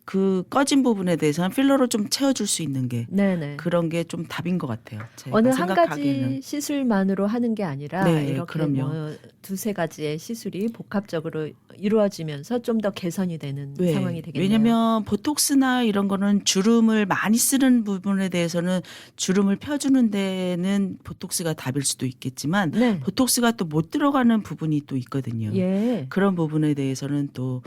그 꺼진 부분에 대해서는 필러로 좀 채워줄 수 있는 게 네네. 그런 게 좀 답인 것 같아요. 제가 어느 한 생각하기에는. 가지 시술만으로 하는 게 아니라 네, 이렇게 그럼요. 뭐 두세 가지의 시술이 복합적으로 이루어지면서 좀 더 개선이 되는 네. 상황이 되겠네요. 왜냐하면 보톡스나 이런 거는 주름을 많이 쓰는 부분에 대해서는 주름을 펴주는 데는 보톡스가 답일 수도 있겠지만 네. 보톡스가 또 못 들어가는 부분이 또 있거든요. 예. 그런 부분에 대해서는 또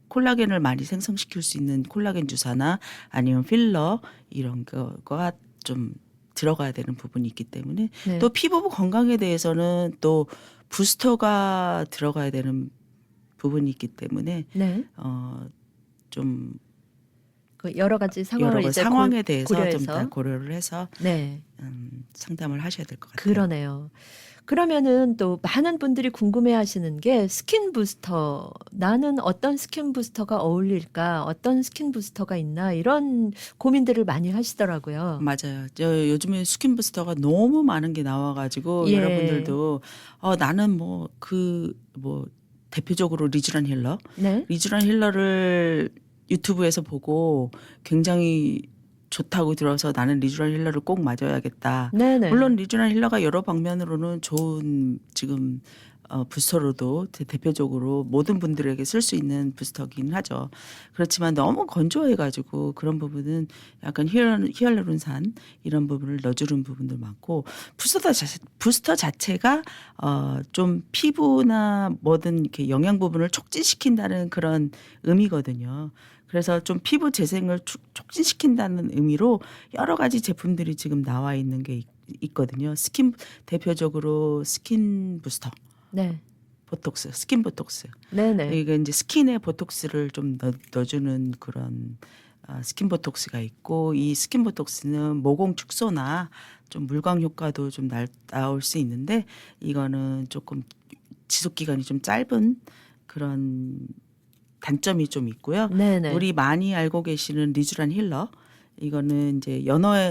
콜라겐을 많이 생성시킬 수 있는 콜라겐 주사나 아니면 필러 이런 거가 좀 들어가야 되는 부분이 있기 때문에 네. 또 피부 건강에 대해서는 또 부스터가 들어가야 되는 부분이 있기 때문에 네. 좀 그 여러 가지 상황을 여러 가지 이제 상황에 대해서 좀 고려해서 다 고려를 해서 네. 상담을 하셔야 될 것 같아요. 그러네요. 그러면은 또 많은 분들이 궁금해하시는 게 스킨 부스터. 나는 어떤 스킨 부스터가 어울릴까? 어떤 스킨 부스터가 있나? 이런 고민들을 많이 하시더라고요. 맞아요. 요즘에 스킨 부스터가 너무 많은 게 나와가지고 예. 여러분들도 나는 대표적으로 리쥬란 힐러, 네. 리쥬란 힐러를 유튜브에서 보고 굉장히 좋다고 들어서 나는 리쥬란 힐러를 꼭 맞아야겠다. 네네. 물론 리쥬란 힐러가 여러 방면으로는 좋은 지금 부스터로도 대표적으로 모든 분들에게 쓸 수 있는 부스터긴 하죠. 그렇지만 너무 건조해가지고 그런 부분은 약간 히알루론산 이런 부분을 넣어주는 부분도 많고 부스터 자체가 좀 피부나 뭐든 이렇게 영양 부분을 촉진시킨다는 그런 의미거든요. 그래서 좀 피부 재생을 촉진시킨다는 의미로 여러 가지 제품들이 지금 나와 있는 게 있거든요. 대표적으로 스킨 부스터. 네. 보톡스, 스킨 보톡스. 네네. 이게 이제 스킨에 보톡스를 좀 넣어주는 그런 스킨 보톡스가 있고 이 스킨 보톡스는 모공 축소나 좀 물광 효과도 좀 나올 수 있는데 이거는 조금 지속 기간이 좀 짧은 그런 단점이 좀 있고요. 네네. 우리 많이 알고 계시는 리쥬란 힐러. 이거는 이제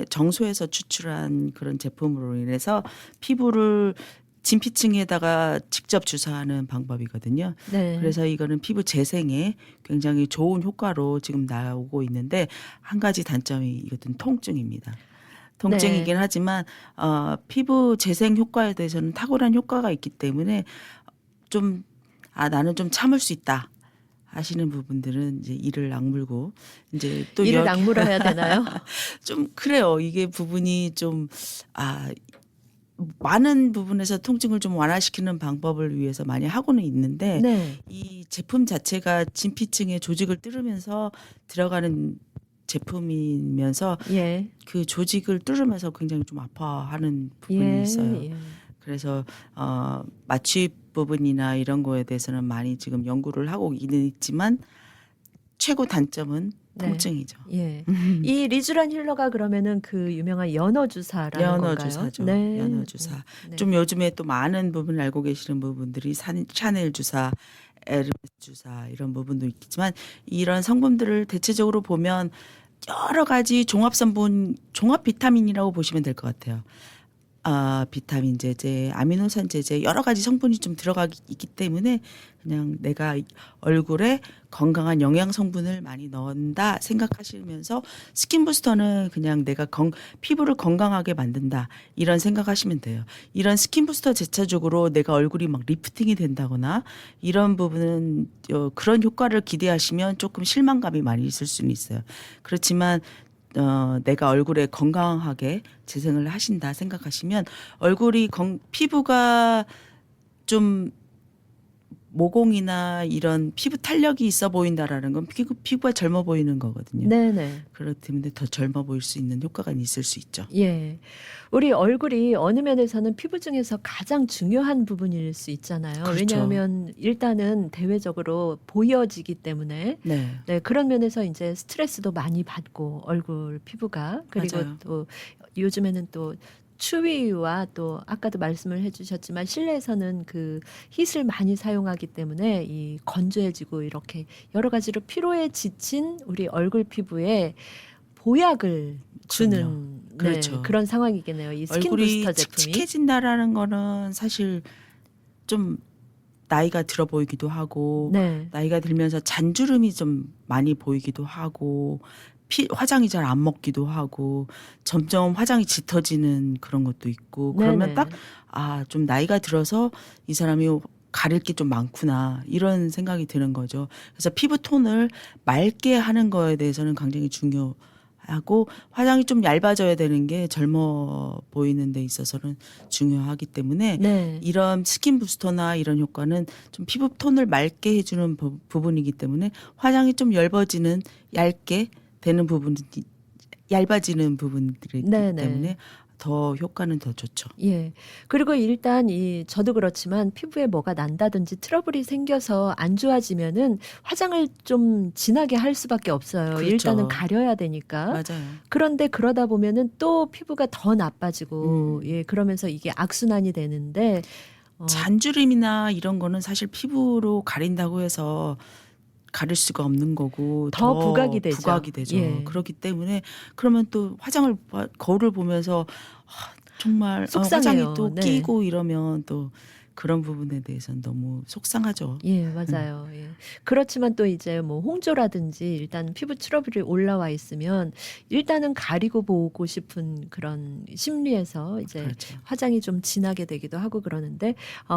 정소에서 추출한 그런 제품으로 인해서 피부를 진피층에다가 직접 주사하는 방법이거든요. 네. 그래서 이거는 피부 재생에 굉장히 좋은 효과로 지금 나오고 있는데 한 가지 단점이 이것은 통증입니다. 통증이긴 네. 하지만 피부 재생 효과에 대해서는 탁월한 효과가 있기 때문에 좀 나는 좀 참을 수 있다. 하시는 부분들은 이제 이를 악물고 이제 또 이를 악물어야 되나요? 좀 그래요. 이게 부분이 좀 많은 부분에서 통증을 좀 완화시키는 방법을 위해서 많이 하고는 있는데 네. 이 제품 자체가 진피층의 조직을 뚫으면서 들어가는 제품이면서 예. 그 조직을 뚫으면서 굉장히 좀 아파하는 부분이 있어요. 예. 그래서 마취 부분이나 이런 거에 대해서는 많이 지금 연구를 하고 있지만 최고 단점은 네. 통증이죠. 예. 이 리쥬란 힐러가 그러면은 그 유명한 연어주사라는 건가요? 연어주사죠. 네. 연어주사. 네. 좀 요즘에 또 많은 부분을 알고 계시는 부분들이 샤넬 주사, 에르메스 주사 이런 부분도 있겠지만 이런 성분들을 대체적으로 보면 여러 가지 종합 비타민이라고 보시면 될 것 같아요. 비타민 제제, 아미노산 제제 여러 가지 성분이 좀 들어가 있기 때문에 그냥 내가 얼굴에 건강한 영양 성분을 많이 넣는다 생각하시면서 스킨 부스터는 그냥 내가 피부를 건강하게 만든다 이런 생각하시면 돼요. 이런 스킨 부스터 제차적으로 내가 얼굴이 막 리프팅이 된다거나 이런 부분은 그런 효과를 기대하시면 조금 실망감이 많이 있을 수는 있어요. 그렇지만 내가 얼굴에 건강하게 재생을 하신다 생각하시면 얼굴이 피부가 좀 모공이나 이런 피부 탄력이 있어 보인다라는 건 피부가 젊어 보이는 거거든요. 네네. 그렇기 때문에 더 젊어 보일 수 있는 효과가 있을 수 있죠. 예. 우리 얼굴이 어느 면에서는 피부 중에서 가장 중요한 부분일 수 있잖아요. 그렇죠. 왜냐하면 일단은 대외적으로 보여지기 때문에 네. 네, 그런 면에서 이제 스트레스도 많이 받고 얼굴 피부가 그리고 맞아요. 또 요즘에는 또 추위와 또 아까도 말씀을 해주셨지만 실내에서는 그 힛을 많이 사용하기 때문에 이 건조해지고 이렇게 여러 가지로 피로에 지친 우리 얼굴 피부에 보약을 주는 네, 그렇죠. 그런 상황이겠네요. 이 스킨 얼굴이 부스터 제품이. 칙칙해진다라는 거는 사실 좀 나이가 들어 보이기도 하고 네. 나이가 들면서 잔주름이 좀 많이 보이기도 하고 화장이 잘 안 먹기도 하고 점점 화장이 짙어지는 그런 것도 있고 그러면 네네. 딱 좀 나이가 들어서 이 사람이 가릴 게 좀 많구나 이런 생각이 드는 거죠. 그래서 피부 톤을 맑게 하는 거에 대해서는 굉장히 중요하고 화장이 좀 얇아져야 되는 게 젊어 보이는 데 있어서는 중요하기 때문에 네. 이런 스킨 부스터나 이런 효과는 좀 피부 톤을 맑게 해주는 부분이기 때문에 화장이 좀 얇게 되는 부분이 얇아지는 부분들이 있기 네네. 때문에 더 효과는 더 좋죠. 예. 그리고 일단 저도 그렇지만 피부에 뭐가 난다든지 트러블이 생겨서 안 좋아지면은 화장을 좀 진하게 할 수밖에 없어요. 그렇죠. 일단은 가려야 되니까. 맞아요. 그런데 그러다 보면은 또 피부가 더 나빠지고 예, 그러면서 이게 악순환이 되는데 잔주름이나 이런 거는 사실 피부로 가린다고 해서 가릴 수가 없는 거고 더 부각이 되죠. 예. 그렇기 때문에 그러면 또 거울을 보면서 정말 속상해요. 화장이 또 네. 끼고 이러면 또 그런 부분에 대해서는 너무 속상하죠. 예, 맞아요. 예. 그렇지만 또 이제 뭐 홍조라든지 일단 피부 트러블이 올라와 있으면 일단은 가리고 보고 싶은 그런 심리에서 이제 그렇죠. 화장이 좀 진하게 되기도 하고 그러는데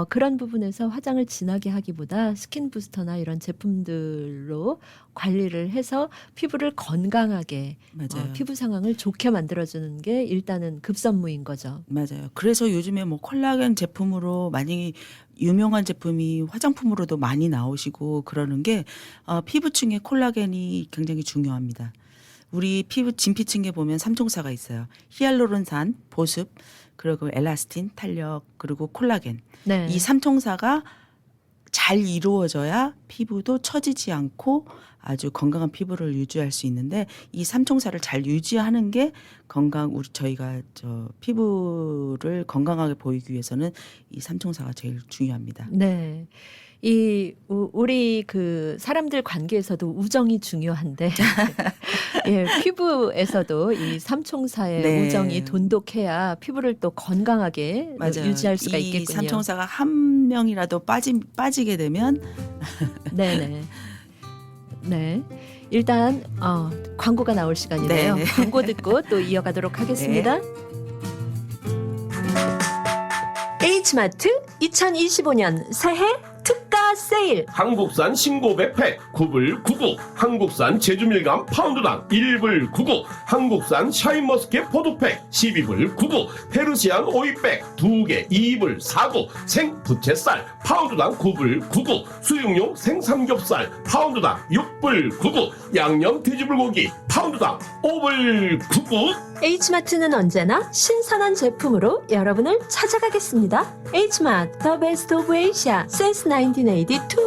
그런 부분에서 화장을 진하게 하기보다 스킨 부스터나 이런 제품들로 관리를 해서 피부를 건강하게 맞아요. 피부 상황을 좋게 만들어주는 게 일단은 급선무인 거죠. 맞아요. 그래서 요즘에 뭐 콜라겐 제품으로 많이 유명한 제품이 화장품으로도 많이 나오시고 그러는 게 피부층에 콜라겐이 굉장히 중요합니다. 우리 피부 진피층에 보면 3총사가 있어요. 히알루론산, 보습, 그리고 엘라스틴, 탄력, 그리고 콜라겐. 네. 이 3총사가 잘 이루어져야 피부도 처지지 않고 아주 건강한 피부를 유지할 수 있는데 이 3총사를 잘 유지하는 게 저희가 피부를 건강하게 보이기 위해서는 이 3총사가 제일 중요합니다. 네. 우리 그 사람들 관계에서도 우정이 중요한데 예, 피부에서도 이 삼총사의 네. 우정이 돈독해야 피부를 또 건강하게 맞아요. 유지할 수가 이 있겠군요. 삼총사가 한 명이라도 빠지게 되면 네네. 네. 일단 광고가 나올 시간이네요. 네. 광고 듣고 또 이어가도록 하겠습니다. H마트 2025년 새해 특가 세일. 한국산 신고 백팩 9불 99, 한국산 제주밀감 파운드당 1불 99, 한국산 샤인머스켓 포도팩 12불 99, 페르시안 오이백 2개 2불 49, 생부채살 파운드당 9불 99, 수육용 생삼겹살 파운드당 6불 99, 양념 돼지불고기 파운드당 5불 99. H마트는 언제나 신선한 제품으로 여러분을 찾아가겠습니다. H마트, The Best of Asia, since 1982.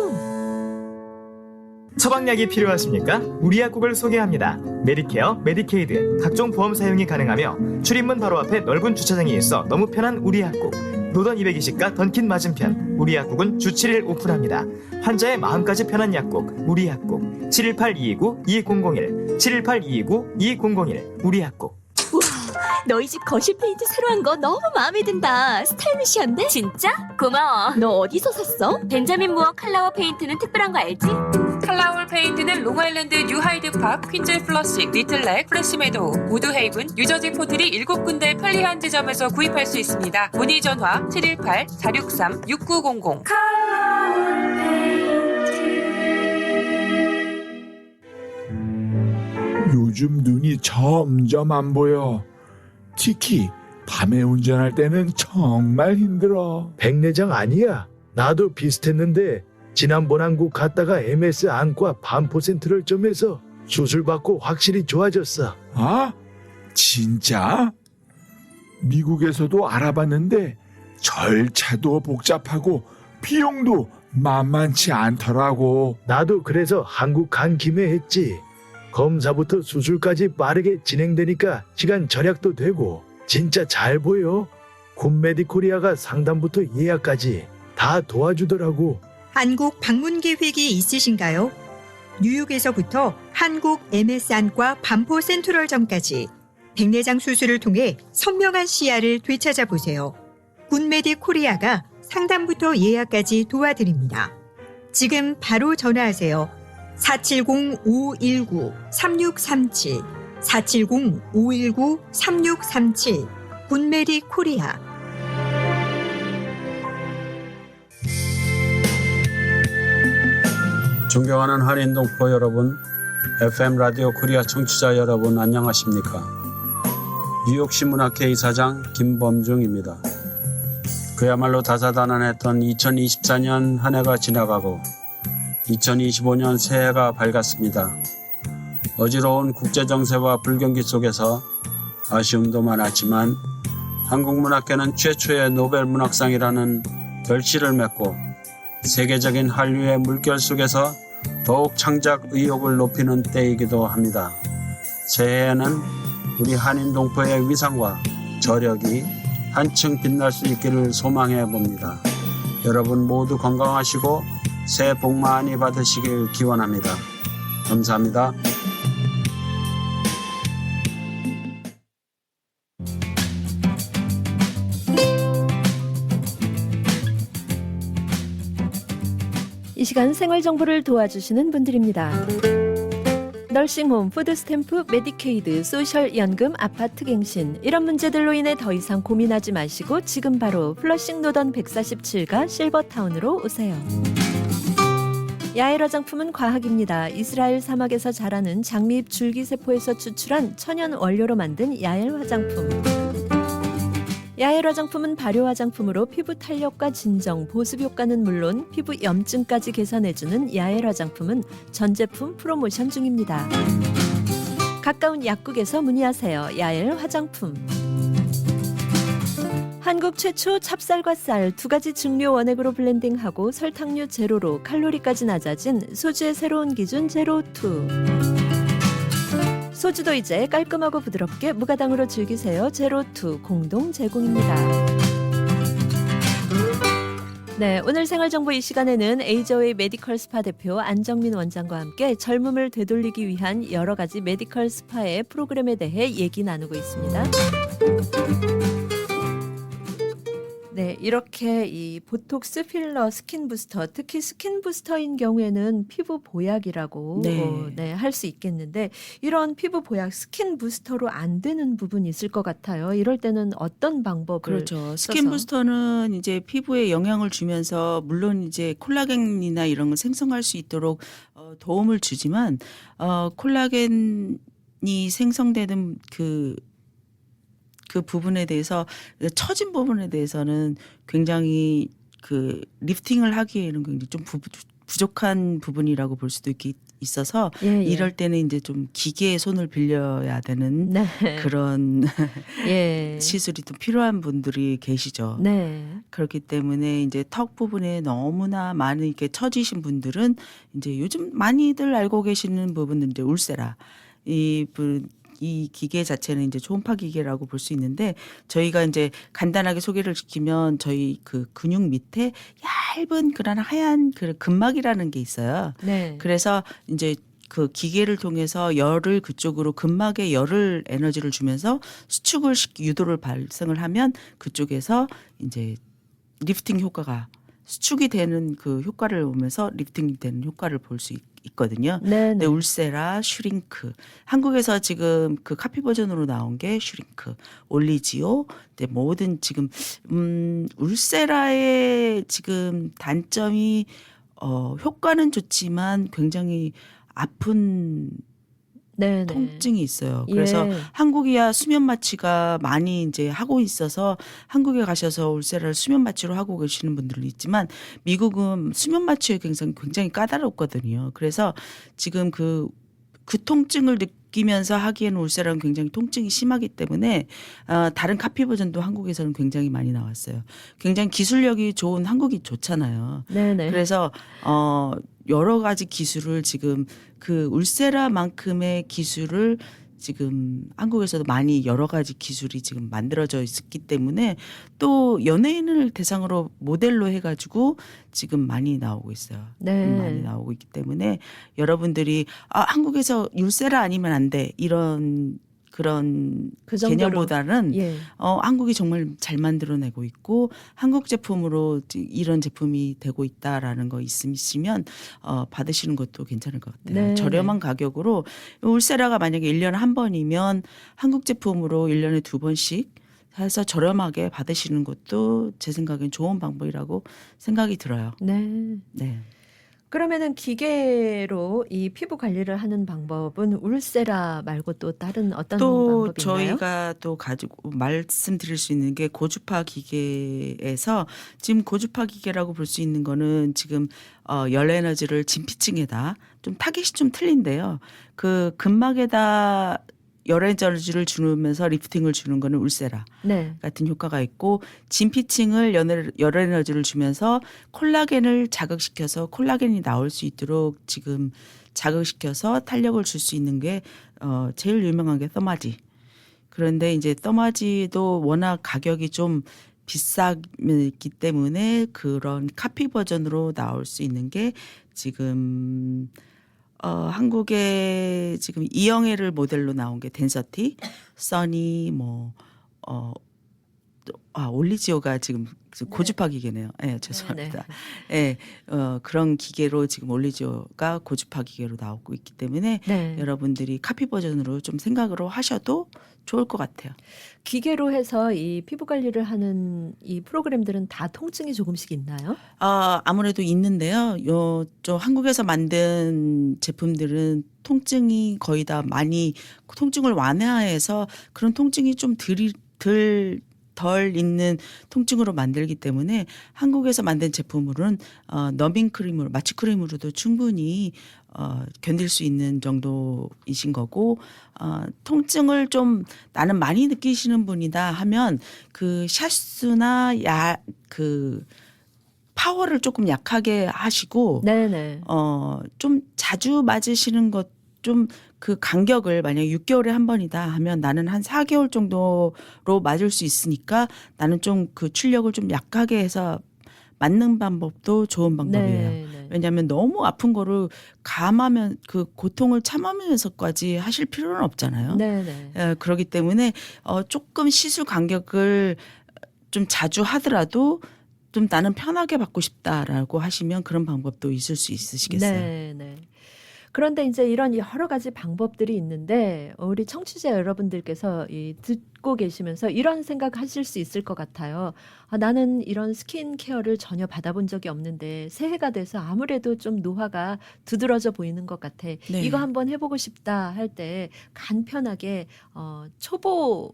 처방약이 필요하십니까? 우리 약국을 소개합니다. 메디케어, 메디케이드, 각종 보험 사용이 가능하며 출입문 바로 앞에 넓은 주차장이 있어 너무 편한 우리 약국. 노던 220가 던킨 맞은편 우리 약국은 주 7일 오픈합니다. 환자의 마음까지 편한 약국 우리 약국 718-229-2001 718-229-2001 우리 약국. 우와, 너희 집 거실 페인트 새로 한 거 너무 마음에 든다. 스타일리시한데? 진짜? 고마워. 너 어디서 샀어? 벤자민 무어 칼라워 페인트는 특별한 거 알지? 칼라울 페인트는 롱아일랜드 뉴하이드파크, 퀸즈 플러식, 리틀렉, 프레시메도우, 우드헤이븐, 뉴저지 포트리 7군데 편리한 지점에서 구입할 수 있습니다. 문의 전화 718-463-6900. 요즘 눈이 점점 안 보여. 특히 밤에 운전할 때는 정말 힘들어. 백내장 아니야. 나도 비슷했는데 지난번 한국 갔다가 MS 안과 반포센트럴 점에서 수술받고 확실히 좋아졌어. 아? 진짜? 미국에서도 알아봤는데 절차도 복잡하고 비용도 만만치 않더라고. 나도 그래서 한국 간 김에 했지. 검사부터 수술까지 빠르게 진행되니까 시간 절약도 되고 진짜 잘 보여. 굿메디코리아가 상담부터 예약까지 다 도와주더라고. 한국 방문 계획이 있으신가요? 뉴욕에서부터 한국 MS 안과 반포 센트럴점까지 백내장 수술을 통해 선명한 시야를 되찾아 보세요. 굿메디 코리아가 상담부터 예약까지 도와드립니다. 지금 바로 전화하세요. 470-519-3637 470-519-3637 굿메디 코리아. 존경하는 한인동포 여러분, FM 라디오 코리아 청취자 여러분 안녕하십니까? 뉴욕시 문학회 이사장 김범중입니다. 그야말로 다사다난했던 2024년 한 해가 지나가고 2025년 새해가 밝았습니다. 어지러운 국제정세와 불경기 속에서 아쉬움도 많았지만 한국문학계는 최초의 노벨 문학상이라는 결실을 맺고 세계적인 한류의 물결 속에서 더욱 창작 의욕을 높이는 때이기도 합니다. 새해에는 우리 한인 동포의 위상과 저력이 한층 빛날 수 있기를 소망해 봅니다. 여러분 모두 건강하시고 새해 복 많이 받으시길 기원합니다. 감사합니다. 이 시간 생활 정보를 도와주시는 분들입니다. 널싱홈, 푸드스탬프, 메디케이드, 소셜연금, 아파트갱신 이런 문제들로 인해 더 이상 고민하지 마시고 지금 바로 플러싱 노던 147가 실버타운으로 오세요. 야엘 화장품은 과학입니다. 이스라엘 사막에서 자라는 장미잎 줄기세포에서 추출한 천연 원료로 만든 야엘 화장품. 야엘 화장품은 발효 화장품으로 피부 탄력과 진정, 보습 효과는 물론 피부 염증까지 개선해주는 야엘 화장품은 전 제품 프로모션 중입니다. 가까운 약국에서 문의하세요. 야엘 화장품. 한국 최초 찹쌀과 쌀 두 가지 증류 원액으로 블렌딩하고 설탕류 제로로 칼로리까지 낮아진 소주의 새로운 기준 제로2. 소주도 이제 깔끔하고 부드럽게 무가당으로 즐기세요. 제로2 공동 제공입니다. 네, 오늘 생활정보 이 시간에는 에이저웨이 메디컬 스파 대표 안정민 원장과 함께 젊음을 되돌리기 위한 여러 가지 메디컬 스파의 프로그램에 대해 얘기 나누고 있습니다. 네, 이렇게 이 보톡스, 필러, 스킨 부스터, 특히 스킨 부스터인 경우에는 피부 보약이라고 할 수 있겠는데 이런 피부 보약, 스킨 부스터로 안 되는 부분이 있을 것 같아요. 이럴 때는 어떤 방법을 그렇죠. 스킨 부스터는 이제 피부에 영향을 주면서 물론 이제 콜라겐이나 이런 걸 생성할 수 있도록 도움을 주지만 콜라겐이 생성되는 그 부분에 대해서 처진 부분에 대해서는 굉장히 그 리프팅을 하기에는 굉장히 좀 부족한 부분이라고 볼 수도 있어서 이럴 때는 이제 좀 기계의 손을 빌려야 되는 그런 시술이 또 필요한 분들이 계시죠. 그렇기 때문에 이제 턱 부분에 너무나 많이 이렇게 처지신 분들은 이제 요즘 많이들 알고 계시는 부분은 이제 울세라 이 기계 자체는 이제 초음파 기계라고 볼 수 있는데 저희가 이제 간단하게 소개를 시키면 저희 그 근육 밑에 얇은 그런 하얀 그 근막이라는 게 있어요. 그래서 이제 그 기계를 통해서 열을 그쪽으로 근막에 열을 에너지를 주면서 수축을 유도를 발생을 하면 그쪽에서 이제 리프팅 효과가 수축이 되는 그 효과를 오면서 리프팅이 되는 효과를 볼 수 있거든요. 근데 울세라, 슈링크. 한국에서 지금 그 카피 버전으로 나온 게 슈링크, 올리지오. 근데 모든 지금 울세라의 지금 단점이 효과는 좋지만 굉장히 아픈 통증이 있어요. 그래서 한국이야 수면 마취가 많이 이제 하고 있어서 한국에 가셔서 울세라를 수면 마취로 하고 계시는 분들도 있지만 미국은 수면 마취에 굉장히 까다롭거든요. 그래서 지금 그 통증을 느끼면서 하기에는 울세라는 굉장히 통증이 심하기 때문에 다른 카피 버전도 한국에서는 굉장히 많이 나왔어요. 굉장히 기술력이 좋은 한국이 좋잖아요. 그래서 여러 가지 기술을 지금 그 울세라만큼의 기술을 지금 한국에서도 많이 여러 가지 기술이 지금 만들어져 있기 때문에 또 연예인을 대상으로 모델로 해가지고 지금 많이 나오고 있어요. 많이 나오고 있기 때문에 여러분들이 한국에서 울세라 아니면 안 돼 이런 그런 개념보다는 한국이 정말 잘 만들어내고 있고 한국 제품으로 이런 제품이 되고 있다라는 거 있으시면 받으시는 것도 괜찮을 것 같아요. 저렴한 가격으로 울세라가 만약에 1년에 한 번이면 한국 제품으로 1년에 2번씩 해서 저렴하게 받으시는 것도 제 생각엔 좋은 방법이라고 생각이 들어요. 네. 그러면은 기계로 이 피부 관리를 하는 방법은 울세라 말고 또 다른 어떤 또 방법이 있나요? 저희가 또 가지고 말씀드릴 수 있는 게 고주파 기계에서 지금 고주파 기계라고 볼 수 있는 거는 지금 열 에너지를 진피층에다 좀 타깃이 좀 틀린데요. 그 근막에다 열 에너지를 주면서 리프팅을 주는 거는 울세라 같은 효과가 있고 진피층을 열 에너지를 주면서 콜라겐을 자극시켜서 콜라겐이 나올 수 있도록 지금 자극시켜서 탄력을 줄 수 있는 게 제일 유명한 게 더마지. 그런데 이제 더마지도 워낙 가격이 좀 비싸기 때문에 그런 카피 버전으로 나올 수 있는 게 지금 한국에 지금 이영애를 모델로 나온 게 덴서티, 써니, 올리지오가 지금 고주파 기계네요. 죄송합니다. 그런 기계로 지금 올리지오가 고주파 기계로 나오고 있기 때문에 여러분들이 카피 버전으로 좀 생각으로 하셔도 좋을 것 같아요. 기계로 해서 이 피부 관리를 하는 이 프로그램들은 다 통증이 조금씩 있나요? 아무래도 있는데요. 좀 한국에서 만든 제품들은 통증이 거의 다 많이 통증을 완화해서 그런 통증이 좀 덜 있는 통증으로 만들기 때문에 한국에서 만든 제품으로는 너밍 크림으로 마취 크림으로도 충분히 견딜 수 있는 정도이신 거고 통증을 좀 나는 많이 느끼시는 분이다 하면 그 샤스나 그 파워를 조금 약하게 하시고 좀 자주 맞으시는 것 좀 그 간격을 만약에 6개월에 한 번이다 하면 나는 한 4개월 정도로 맞을 수 있으니까 나는 좀 그 출력을 좀 약하게 해서 맞는 방법도 좋은 방법이에요. 왜냐하면 너무 아픈 거를 감하면 그 고통을 참으면서까지 하실 필요는 없잖아요. 그렇기 때문에 조금 시술 간격을 좀 자주 하더라도 좀 나는 편하게 받고 싶다라고 하시면 그런 방법도 있을 수 있으시겠어요. 그런데 이제 이런 여러 가지 방법들이 있는데 우리 청취자 여러분들께서 듣고 계시면서 이런 생각하실 수 있을 것 같아요. 나는 이런 스킨케어를 전혀 받아본 적이 없는데 새해가 돼서 아무래도 좀 노화가 두드러져 보이는 것 같아. 이거 한번 해보고 싶다 할 때 간편하게 초보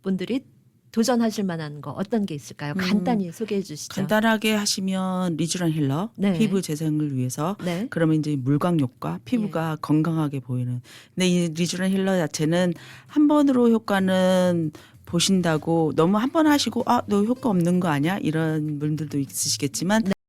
분들이 도전하실 만한 거 어떤 게 있을까요? 간단히 소개해 주시죠. 간단하게 하시면 리쥬란 힐러 피부 재생을 위해서 그러면 이제 물광 효과 피부가 건강하게 보이는. 근데 이 리쥬란 힐러 자체는 한 번으로 효과는 보신다고 너무 한 번 하시고 너 효과 없는 거 아니야? 이런 분들도 있으시겠지만